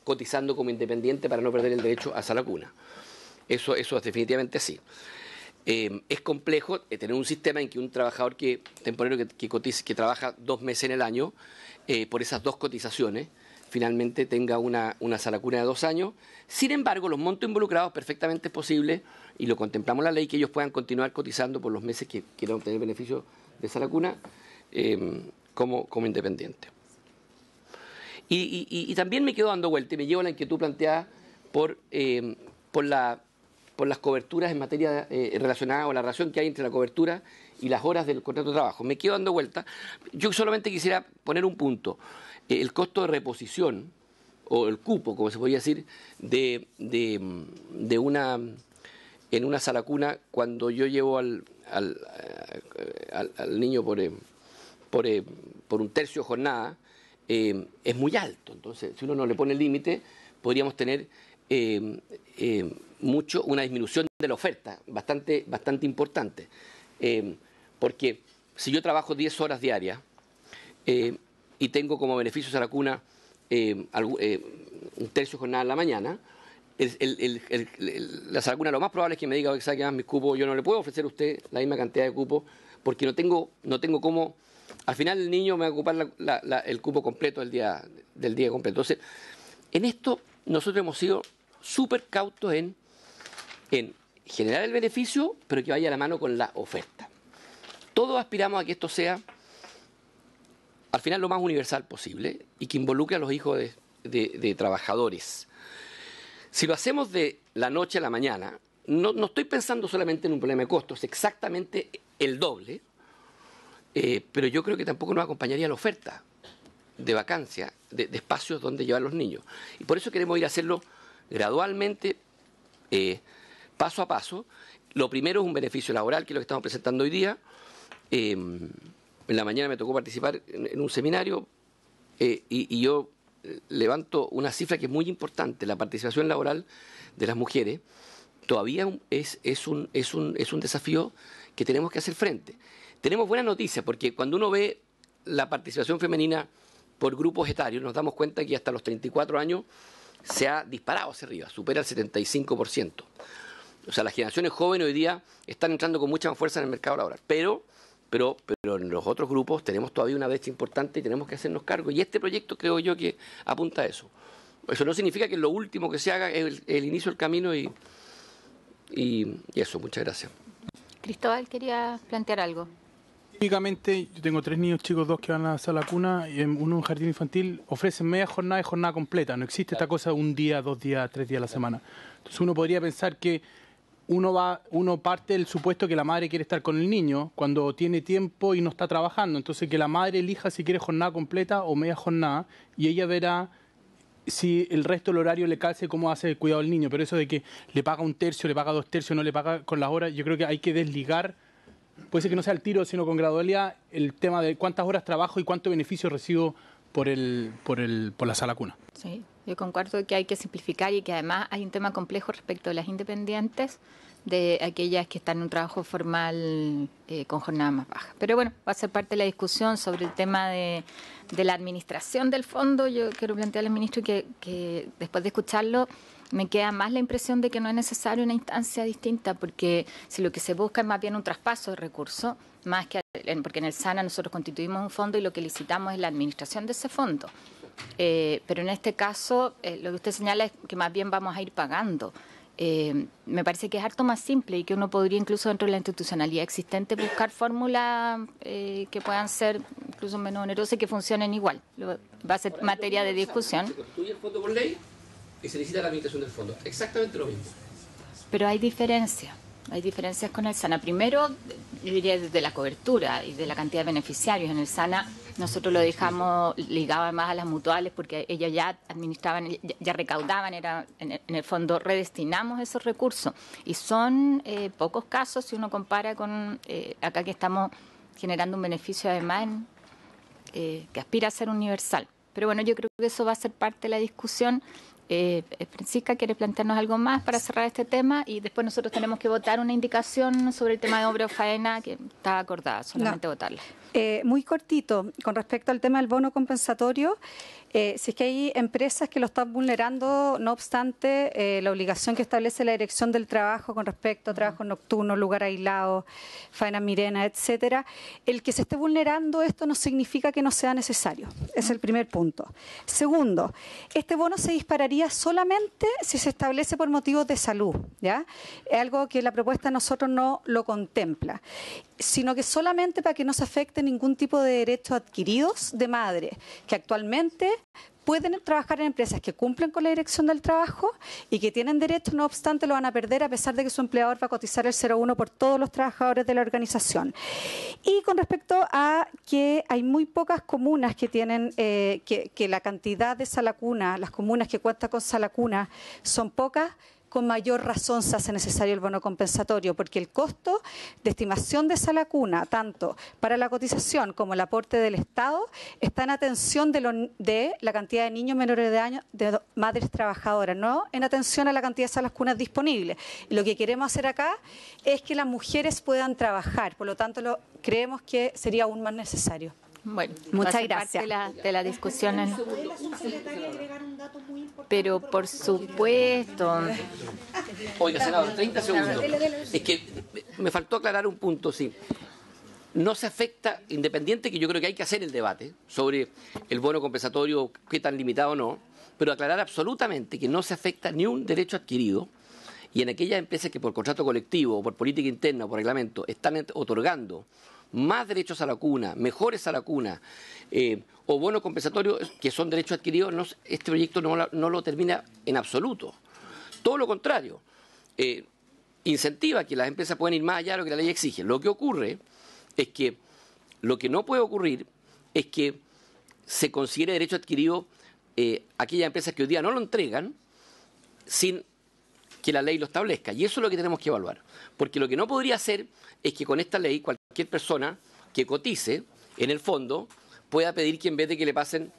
cotizando como independiente para no perder el derecho a sala cuna. Eso es definitivamente así. Es complejo tener un sistema en que un trabajador temporero que trabaja 2 meses en el año, por esas 2 cotizaciones, finalmente tenga una sala cuna de 2 años. Sin embargo, los montos involucrados perfectamente es posible, y lo contemplamos en la ley, que ellos puedan continuar cotizando por los meses que quieran obtener beneficio de sala cuna como independiente. Y también me quedo dando vuelta y me llevo a la inquietud planteada por las coberturas en materia relacionada, o la relación que hay entre la cobertura y las horas del contrato de trabajo. Me quedo dando vuelta. Yo solamente quisiera poner un punto. El costo de reposición, o el cupo, como se podría decir, en una sala cuna, cuando yo llevo al niño por un tercio de jornada, es muy alto. Entonces, si uno no le pone el límite, podríamos tener una disminución de la oferta bastante importante. Porque si yo trabajo 10 horas diarias y tengo como beneficios a la cuna un tercio de jornada en la mañana, la sala cuna lo más probable es que me diga: ¿sabe qué más? Mis cupos, yo no le puedo ofrecer a usted la misma cantidad de cupos, porque no tengo cómo. Al final el niño me va a ocupar el cupo completo del día completo. Entonces, en esto nosotros hemos sido súper cautos en generar el beneficio, pero que vaya a la mano con la oferta. Todos aspiramos a que esto sea, al final, lo más universal posible, y que involucre a los hijos de trabajadores. Si lo hacemos de la noche a la mañana, no estoy pensando solamente en un problema de costos, es exactamente el doble, pero yo creo que tampoco nos acompañaría la oferta de vacancia, de espacios donde llevar los niños. Y por eso queremos ir a hacerlo gradualmente, paso a paso. Lo primero es un beneficio laboral, que es lo que estamos presentando hoy día. En la mañana me tocó participar en un seminario y yo levanto una cifra que es muy importante. La participación laboral de las mujeres todavía es un desafío que tenemos que hacer frente. Tenemos buenas noticias, porque cuando uno ve la participación femenina por grupos etarios, nos damos cuenta que hasta los 34 años se ha disparado hacia arriba, supera el 75%. O sea, las generaciones jóvenes hoy día están entrando con mucha más fuerza en el mercado laboral. Pero en los otros grupos tenemos todavía una brecha importante y tenemos que hacernos cargo. Y este proyecto creo yo que apunta a eso. Eso no significa que lo último que se haga es el inicio del camino y eso. Muchas gracias. Cristóbal quería plantear algo. Típicamente, yo tengo 3 niños chicos, 2 que van a la sala cuna, y uno en un jardín infantil ofrecen media jornada y jornada completa. No existe esta cosa 1 día, 2 días, 3 días a la semana. Entonces uno podría pensar que uno parte del supuesto que la madre quiere estar con el niño cuando tiene tiempo y no está trabajando. Entonces que la madre elija si quiere jornada completa o media jornada, y ella verá si el resto del horario le calce cómo hace el cuidado del niño. Pero eso de que le paga 1/3, le paga 2/3, no le paga con las horas, yo creo que hay que desligar. Puede ser que no sea al tiro, sino con gradualidad, el tema de cuántas horas trabajo y cuánto beneficio recibo por la sala cuna. Sí, yo concuerdo que hay que simplificar, y que además hay un tema complejo respecto a las independientes, de aquellas que están en un trabajo formal con jornada más baja. Pero bueno, va a ser parte de la discusión sobre el tema de la administración del fondo. Yo quiero plantearle al ministro que después de escucharlo, me queda más la impresión de que no es necesaria una instancia distinta, porque si lo que se busca es más bien un traspaso de recursos, más que porque en el SANA nosotros constituimos un fondo y lo que licitamos es la administración de ese fondo. Pero en este caso, lo que usted señala es que más bien vamos a ir pagando. Me parece que es harto más simple, y que uno podría, incluso dentro de la institucionalidad existente, buscar fórmulas que puedan ser incluso menos onerosas y que funcionen igual. Va a ser materia de discusión. Se constituye el fondo por ley y se licita la administración del fondo. Exactamente lo mismo. Pero hay diferencias. Hay diferencias con el SANA. Primero, yo diría desde la cobertura y de la cantidad de beneficiarios. En el SANA nosotros lo dejamos ligado además a las mutuales, porque ellas ya administraban, ya recaudaban, en el fondo redestinamos esos recursos. Y son pocos casos si uno compara con acá, que estamos generando un beneficio además que aspira a ser universal. Pero bueno, yo creo que eso va a ser parte de la discusión. Francisca, ¿quiere plantearnos algo más para cerrar este tema? Y después nosotros tenemos que votar una indicación sobre el tema de obra o faena que está acordada, solamente votarla. Muy cortito, con respecto al tema del bono compensatorio, si es que hay empresas que lo están vulnerando, no obstante, la obligación que establece la Dirección del Trabajo con respecto a trabajo nocturno, lugar aislado, faena mirena, etcétera, el que se esté vulnerando esto no significa que no sea necesario. Es el primer punto. Segundo, este bono se dispararía solamente si se establece por motivos de salud, ¿ya? Es algo que la propuesta de nosotros no lo contempla, sino que solamente para que no se afecte ningún tipo de derechos adquiridos de madres que actualmente pueden trabajar en empresas que cumplen con la Dirección del Trabajo y que tienen derechos, no obstante lo van a perder a pesar de que su empleador va a cotizar el 0,1 por todos los trabajadores de la organización. Y con respecto a que hay muy pocas comunas que tienen, que la cantidad de sala cuna, las comunas que cuentan con sala cuna son pocas, con mayor razón se hace necesario el bono compensatorio, porque el costo de estimación de sala cuna, tanto para la cotización como el aporte del Estado, está en atención de la cantidad de niños menores de años de madres trabajadoras, no en atención a la cantidad de salas cunas disponibles. Y lo que queremos hacer acá es que las mujeres puedan trabajar, por lo tanto creemos que sería aún más necesario. Bueno, muchas gracias. De la discusión. Pero por supuesto. Oiga, senador, 30 segundos. Es que me faltó aclarar un punto, sí. No se afecta, independiente que yo creo que hay que hacer el debate sobre el bono compensatorio, qué tan limitado o no, pero aclarar absolutamente que no se afecta ni un derecho adquirido. Y en aquellas empresas que por contrato colectivo o por política interna o por reglamento están otorgando más derechos a la cuna, mejores a la cuna, o bonos compensatorios que son derechos adquiridos, este proyecto no lo termina en absoluto. Todo lo contrario, incentiva que las empresas puedan ir más allá de lo que la ley exige. Lo que ocurre es que, lo que no puede ocurrir es que se considere derecho adquirido aquellas empresas que hoy día no lo entregan sin que la ley lo establezca. Y eso es lo que tenemos que evaluar. Porque lo que no podría ser es que con esta ley cualquier persona que cotice, en el fondo, pueda pedir que en vez de que le pasen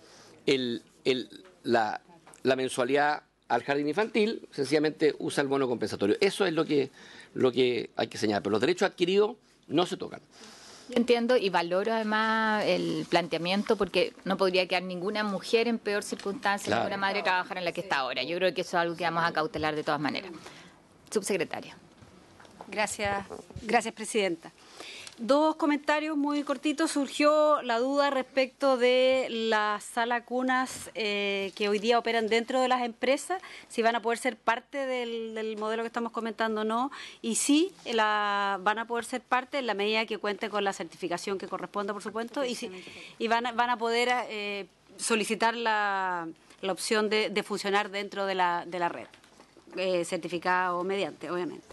la mensualidad al jardín infantil, sencillamente usa el bono compensatorio. Eso es lo que hay que señalar. Pero los derechos adquiridos no se tocan. Entiendo y valoro además el planteamiento porque no podría quedar ninguna mujer en peor circunstancia, claro, ninguna madre trabajar en la que está ahora. Yo creo que eso es algo que vamos a cautelar de todas maneras. Subsecretaria. Gracias, presidenta. Dos comentarios muy cortitos. Surgió la duda respecto de las salas cunas que hoy día operan dentro de las empresas, si van a poder ser parte del modelo que estamos comentando o no, y sí, van a poder ser parte en la medida que cuenten con la certificación que corresponda, por supuesto, y van a poder solicitar la opción de funcionar dentro de la red, certificada o mediante, obviamente.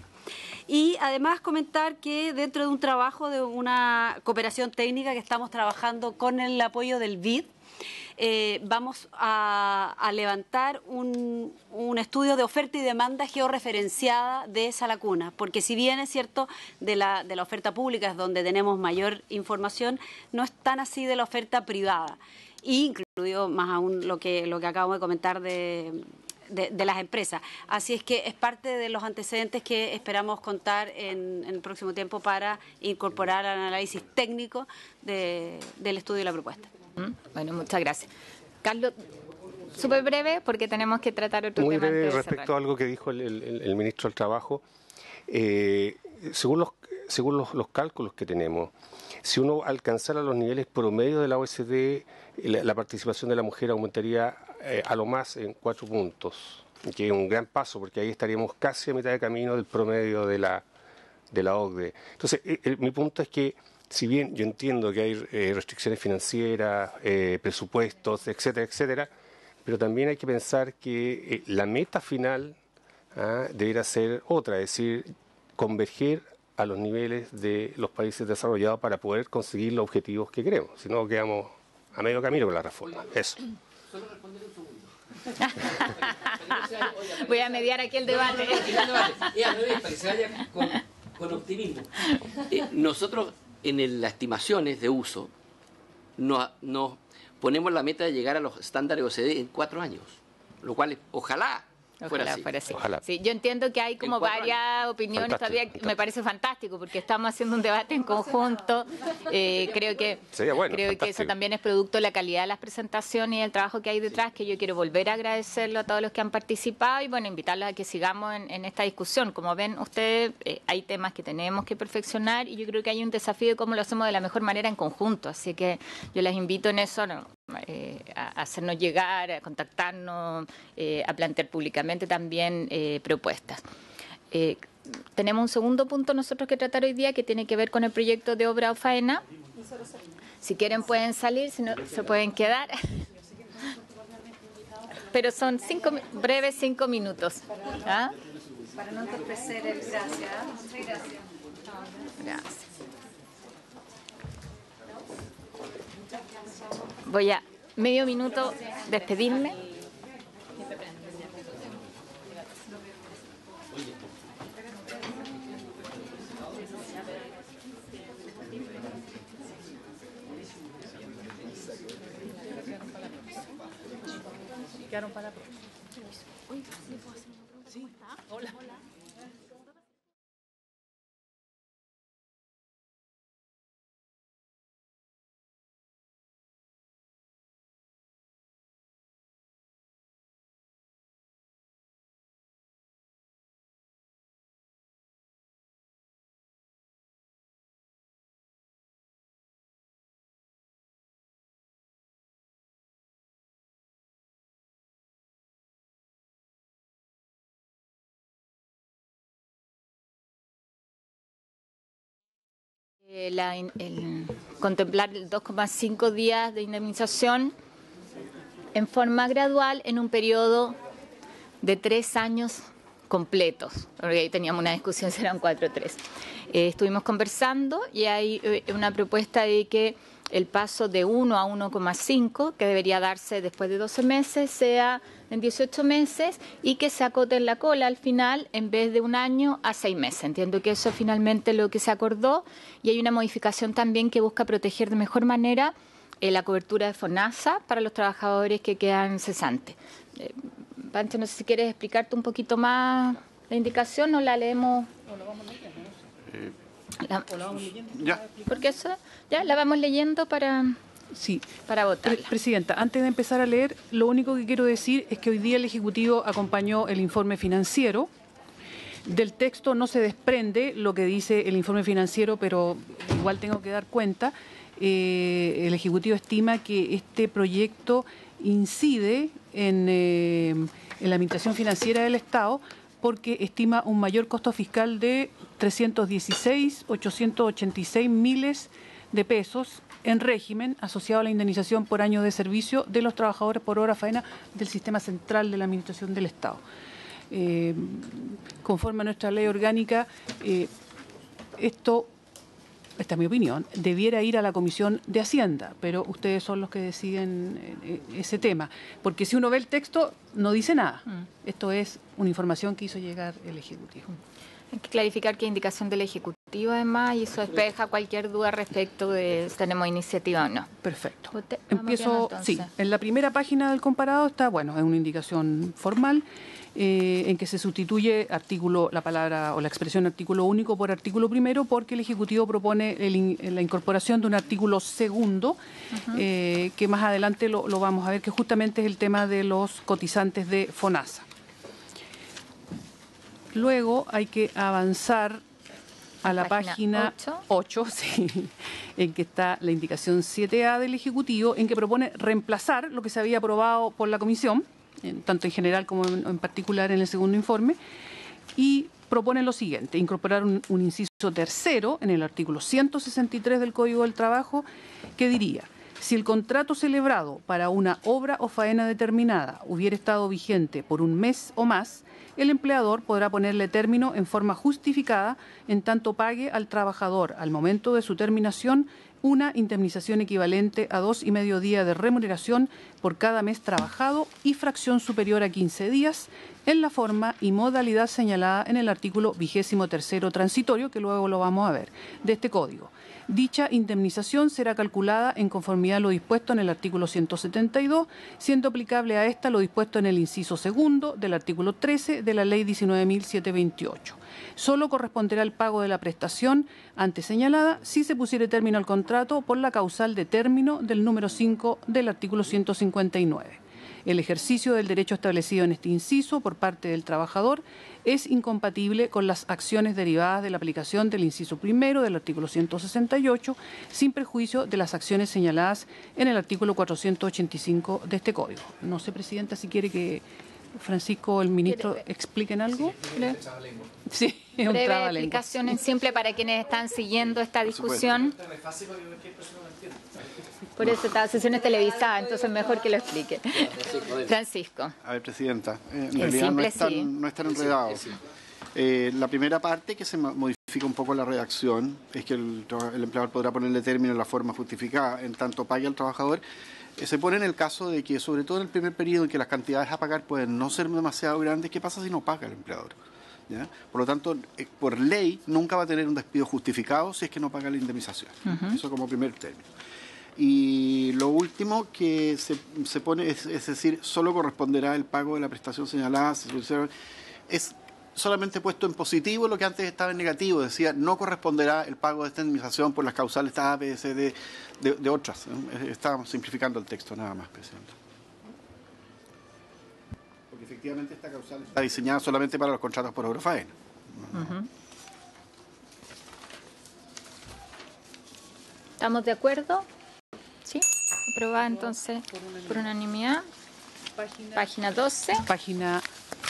Y además comentar que dentro de un trabajo de una cooperación técnica que estamos trabajando con el apoyo del BID, vamos a levantar un estudio de oferta y demanda georreferenciada de sala cuna, porque si bien es cierto de la oferta pública es donde tenemos mayor información, no es tan así de la oferta privada, incluido más aún lo que acabo de comentar de las empresas. Así es que es parte de los antecedentes que esperamos contar en el próximo tiempo para incorporar al análisis técnico del estudio y la propuesta. Bueno, muchas gracias. Carlos, súper breve porque tenemos que tratar otro tema. Muy breve respecto a algo que dijo el ministro del Trabajo. Según los cálculos que tenemos, si uno alcanzara los niveles promedio de la OECD, la participación de la mujer aumentaría a lo más en 4 puntos, que es un gran paso porque ahí estaríamos casi a mitad de camino del promedio de la OCDE. Entonces, mi punto es que si bien yo entiendo que hay restricciones financieras, presupuestos, etcétera, etcétera, pero también hay que pensar que la meta final debería ser otra, es decir, converger a los niveles de los países desarrollados para poder conseguir los objetivos que queremos, si no quedamos a medio camino con la reforma. Eso. Solo responder un segundo. Voy a mediar aquí el debate. Para que se vaya con optimismo. Nosotros en las estimaciones de uso nos ponemos la meta de llegar a los estándares OCDE en 4 años, lo cual ojalá fuera así. Fuera así. Ojalá. Sí, yo entiendo que hay como varias opiniones todavía. Me parece fantástico porque estamos haciendo un debate en conjunto. Creo que eso también es producto de la calidad de las presentaciones y el trabajo que hay detrás, que yo quiero volver a agradecerlo a todos los que han participado y bueno, invitarlos a que sigamos en esta discusión. Como ven ustedes, hay temas que tenemos que perfeccionar y yo creo que hay un desafío de cómo lo hacemos de la mejor manera en conjunto. Así que yo les invito en eso a hacernos llegar, a contactarnos, a plantear públicamente también propuestas. Tenemos un segundo punto nosotros que tratar hoy día que tiene que ver con el proyecto de obra o faena. Si quieren pueden salir, si no se pueden quedar. Pero son breves 5 minutos. ¿Ah? Para no entorpecer el gracias. Muchas gracias. Gracias. Voy a medio minuto despedirme. Quedaron para Hola. Contemplar 2,5 días de indemnización en forma gradual en un periodo de 3 años completos, porque ahí teníamos una discusión, serán 4 o 3. Estuvimos conversando y hay una propuesta de que el paso de 1 a 1,5, que debería darse después de 12 meses, sea en 18 meses y que se acote en la cola al final en vez de 1 año a 6 meses. Entiendo que eso es finalmente lo que se acordó y hay una modificación también que busca proteger de mejor manera la cobertura de FONASA para los trabajadores que quedan cesantes. Pancho, no sé si quieres explicarte un poquito más la indicación o la leemos. O lo vamos leyendo, Ya. Porque eso ya la vamos leyendo para votar. Presidenta, antes de empezar a leer, lo único que quiero decir es que hoy día el Ejecutivo acompañó el informe financiero. Del texto no se desprende lo que dice el informe financiero, pero igual tengo que dar cuenta. El Ejecutivo estima que este proyecto incide en la administración financiera del Estado porque estima un mayor costo fiscal de 316.886 miles de pesos en régimen asociado a la indemnización por año de servicio de los trabajadores por hora faena del sistema central de la administración del Estado. Conforme a nuestra ley orgánica, esta es mi opinión, debiera ir a la Comisión de Hacienda, pero ustedes son los que deciden ese tema, porque si uno ve el texto no dice nada. Esto es una información que hizo llegar el Ejecutivo. Hay que clarificar que indicación del Ejecutivo además y eso despeja cualquier duda respecto de si tenemos iniciativa o no. Perfecto. Empiezo, sí, en la primera página del comparado está, bueno, es una indicación formal en que se sustituye la palabra o la expresión artículo único por artículo primero porque el Ejecutivo propone la incorporación de un artículo segundo que más adelante lo vamos a ver, que justamente es el tema de los cotizantes de FONASA. Luego hay que avanzar a la página 8 sí, en que está la indicación 7A del Ejecutivo, en que propone reemplazar lo que se había aprobado por la Comisión, tanto en general como en particular en el segundo informe, y propone lo siguiente: incorporar un inciso tercero en el artículo 163 del Código del Trabajo, que diría: si el contrato celebrado para una obra o faena determinada hubiera estado vigente por 1 mes o más, el empleador podrá ponerle término en forma justificada en tanto pague al trabajador al momento de su terminación una indemnización equivalente a 2,5 días de remuneración por cada mes trabajado y fracción superior a 15 días en la forma y modalidad señalada en el artículo 23º transitorio, que luego lo vamos a ver, de este código. Dicha indemnización será calculada en conformidad a lo dispuesto en el artículo 172, siendo aplicable a esta lo dispuesto en el inciso segundo del artículo 13 de la Ley 19.728. Solo corresponderá el pago de la prestación antes señalada si se pusiere término al contrato por la causal de término del número 5 del artículo 159. El ejercicio del derecho establecido en este inciso por parte del trabajador es incompatible con las acciones derivadas de la aplicación del inciso primero del artículo 168, sin perjuicio de las acciones señaladas en el artículo 485 de este Código. No sé, Presidenta, si quiere que Francisco o el Ministro expliquen algo. Sí, es un breve trabalengua. explicación en simple para quienes están siguiendo esta discusión. Por eso esta sesión es televisada, entonces mejor que lo explique. Francisco. A ver, Presidenta, en realidad simple, no es tan enredado. La primera parte, que se modifica un poco la redacción, es que el empleador podrá ponerle término en la forma justificada, en tanto pague al trabajador. Se pone en el caso de que, sobre todo en el primer periodo en que las cantidades a pagar pueden no ser demasiado grandes, ¿qué pasa si no paga el empleador? ¿Ya? Por lo tanto, por ley, nunca va a tener un despido justificado si es que no paga la indemnización. Eso como primer término. Y lo último que se pone es decir, solo corresponderá el pago de la prestación señalada. Es solamente puesto en positivo lo que antes estaba en negativo. Decía, no corresponderá el pago de esta indemnización por las causales A, B, C, D, de otras. Estábamos simplificando el texto nada más, Presidenta. Porque efectivamente esta causal está diseñada solamente para los contratos por obra faena. ¿Estamos de acuerdo? Sí, aprobada entonces por unanimidad. Página 12. Página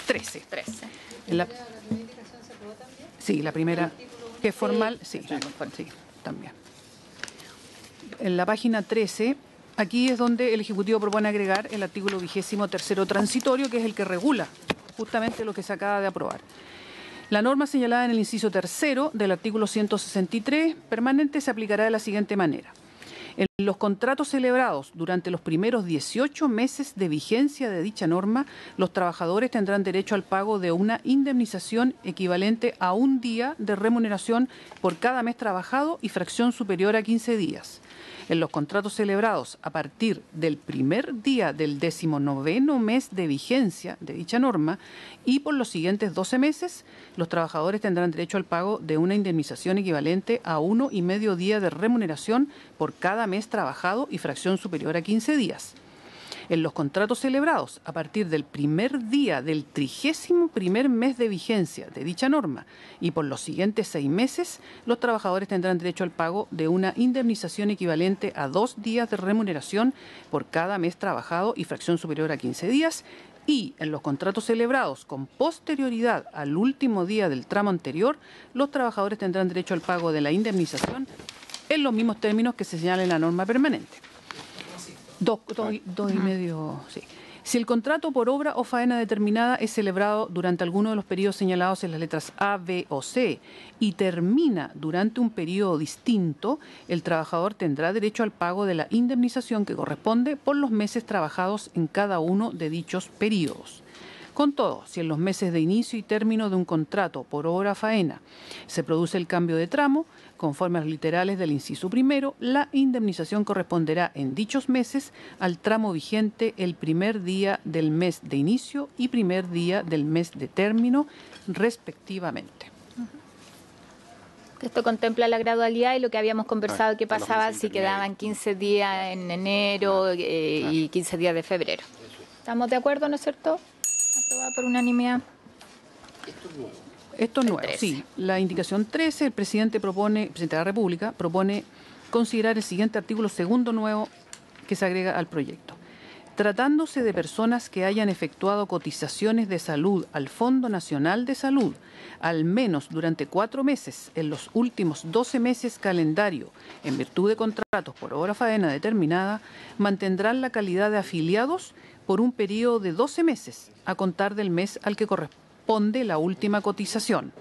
13. 13. Sí, la primera, que es formal, sí, también. En la página 13, aquí es donde el Ejecutivo propone agregar el artículo 23º transitorio, que es el que regula justamente lo que se acaba de aprobar. La norma señalada en el inciso tercero del artículo 163 permanente se aplicará de la siguiente manera. En los contratos celebrados durante los primeros 18 meses de vigencia de dicha norma, los trabajadores tendrán derecho al pago de una indemnización equivalente a un día de remuneración por cada mes trabajado y fracción superior a 15 días. En los contratos celebrados a partir del primer día del 19º mes de vigencia de dicha norma y por los siguientes 12 meses, los trabajadores tendrán derecho al pago de una indemnización equivalente a 1,5 día de remuneración por cada mes trabajado y fracción superior a 15 días. En los contratos celebrados a partir del primer día del 31º mes de vigencia de dicha norma y por los siguientes 6 meses, los trabajadores tendrán derecho al pago de una indemnización equivalente a 2 días de remuneración por cada mes trabajado y fracción superior a 15 días. Y en los contratos celebrados con posterioridad al último día del tramo anterior, los trabajadores tendrán derecho al pago de la indemnización en los mismos términos que se señala en la norma permanente. Dos y medio, sí. Si el contrato por obra o faena determinada es celebrado durante alguno de los periodos señalados en las letras A, B o C y termina durante un periodo distinto, el trabajador tendrá derecho al pago de la indemnización que corresponde por los meses trabajados en cada uno de dichos periodos. Con todo, si en los meses de inicio y término de un contrato por obra o faena se produce el cambio de tramo, conforme a los literales del inciso primero, la indemnización corresponderá en dichos meses al tramo vigente el primer día del mes de inicio y primer día del mes de término, respectivamente. Esto contempla la gradualidad y lo que habíamos conversado que pasaba si quedaban 15 días en enero y 15 días de febrero. ¿Estamos de acuerdo, no es cierto? Aprobada por unanimidad. Esto es nuevo, sí. La indicación 13, el presidente de la República propone considerar el siguiente artículo segundo nuevo que se agrega al proyecto. Tratándose de personas que hayan efectuado cotizaciones de salud al Fondo Nacional de Salud, al menos durante 4 meses en los últimos 12 meses calendario, en virtud de contratos por obra faena determinada, mantendrán la calidad de afiliados por un periodo de 12 meses, a contar del mes al que corresponde la última cotización.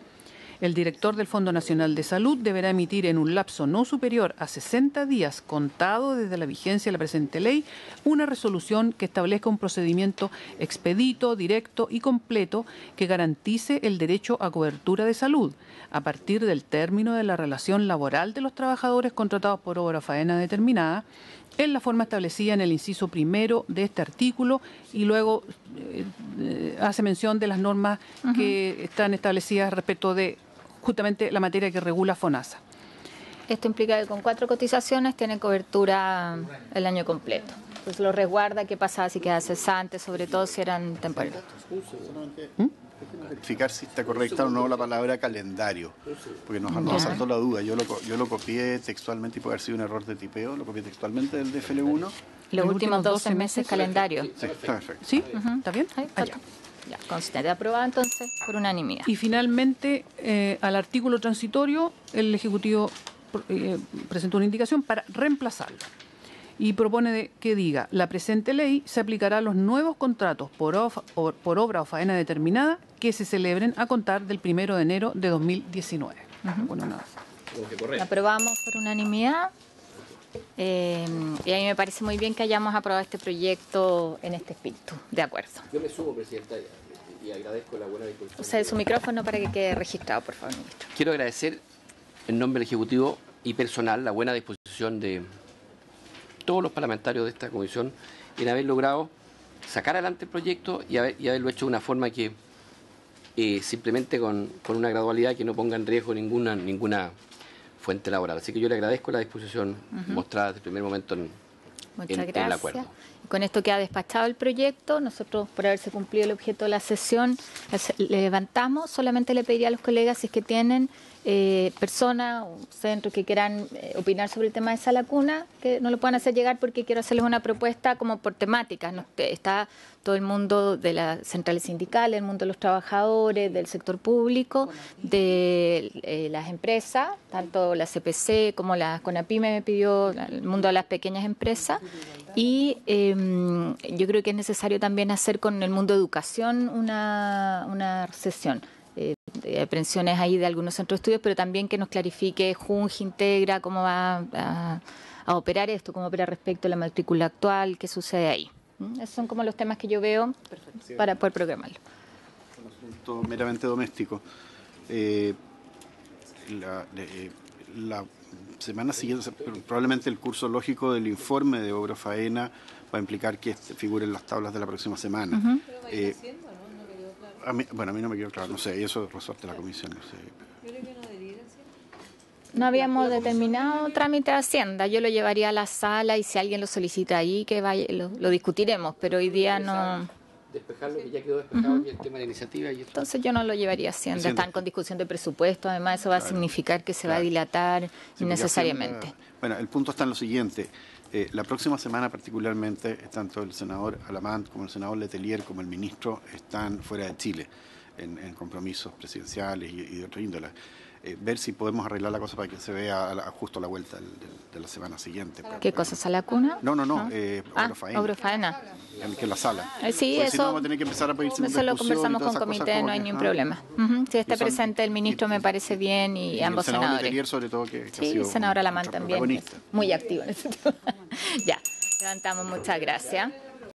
El director del Fondo Nacional de Salud deberá emitir en un lapso no superior a 60 días contado desde la vigencia de la presente ley una resolución que establezca un procedimiento expedito, directo y completo que garantice el derecho a cobertura de salud a partir del término de la relación laboral de los trabajadores contratados por obra o faena determinada en la forma establecida en el inciso primero de este artículo, y luego hace mención de las normas que están establecidas respecto de justamente la materia que regula FONASA. Esto implica que con 4 cotizaciones tiene cobertura el año completo. Entonces lo resguarda qué pasaba si queda cesante, sobre todo si eran temporales. Verificar si está correcta o no la palabra calendario, porque nos saltó la duda. Yo lo copié textualmente y puede haber sido un error de tipeo, lo copié textualmente del DFL1. Los últimos 12 meses calendario. Sí, está perfecto. ¿Sí? ¿Está bien? Ya, considera aprobada entonces por unanimidad. Y finalmente, al artículo transitorio, el Ejecutivo presentó una indicación para reemplazarlo y propone que diga: la presente ley se aplicará a los nuevos contratos por obra o faena determinada que se celebren a contar del 1 de enero de 2019. Bueno, nada. Aprobamos por unanimidad. Y a mí me parece muy bien que hayamos aprobado este proyecto en este espíritu. De acuerdo. Yo me sumo, Presidenta, y agradezco la buena disposición. Use su micrófono para que quede registrado, por favor, ministro. Quiero agradecer en nombre del Ejecutivo y personal la buena disposición de todos los parlamentarios de esta comisión en haber logrado sacar adelante el proyecto y haberlo hecho de una forma que simplemente con una gradualidad que no ponga en riesgo ninguna fuente laboral. Así que yo le agradezco la disposición mostrada desde el primer momento en el acuerdo. Con esto queda despachado el proyecto. Nosotros, por haberse cumplido el objeto de la sesión, le levantamos. Solamente le pediría a los colegas, si es que tienen personas o centros que quieran opinar sobre el tema de Sala Cuna, que no lo puedan hacer llegar, porque quiero hacerles una propuesta como por temáticas. Está todo el mundo de las centrales sindicales, el mundo de los trabajadores, del sector público, de las empresas, tanto la CPC como la CONAPYME me pidió, el mundo de las pequeñas empresas. Y yo creo que es necesario también hacer con el mundo de educación una sesión de aprensiones ahí de algunos centros de estudios, pero también que nos clarifique Junge, Integra, cómo va a operar esto, cómo opera respecto a la matrícula actual, qué sucede ahí. Esos son como los temas que yo veo para poder programarlo. Un asunto meramente doméstico. La semana siguiente, probablemente el curso lógico del informe de obra faena va a implicar que figuren las tablas de la próxima semana. A mí no me quedó claro, no sé, y eso resorte la comisión, no sé. No habíamos determinado trámite de Hacienda. Yo lo llevaría a la sala y si alguien lo solicita ahí, que vaya, lo discutiremos, pero hoy día no. Despejarlo, que ya quedó despejado aquí el tema de la iniciativa. Entonces yo no lo llevaría a Hacienda. Están con discusión de presupuesto, además eso va a significar que se va a dilatar innecesariamente. Bueno, el punto está en lo siguiente. La próxima semana particularmente, tanto el senador Alamán como el senador Letelier como el ministro están fuera de Chile en compromisos presidenciales y de otra índole. Ver si podemos arreglar la cosa para que se vea justo a la vuelta de la semana siguiente. ¿Qué cosa? ¿Sala Cuna? No, obra faena. Obra faena. Que la sala. Sí, porque eso, si no, vamos a tener que empezar a pedir eso lo conversamos con comité, no hay ningún problema. Si está presente el ministro me parece bien y ambos senadores. Letelier, sobre todo, que sí, ha sido el senador Alamán también, muy activo en ese tema. Ya, levantamos, muchas gracias.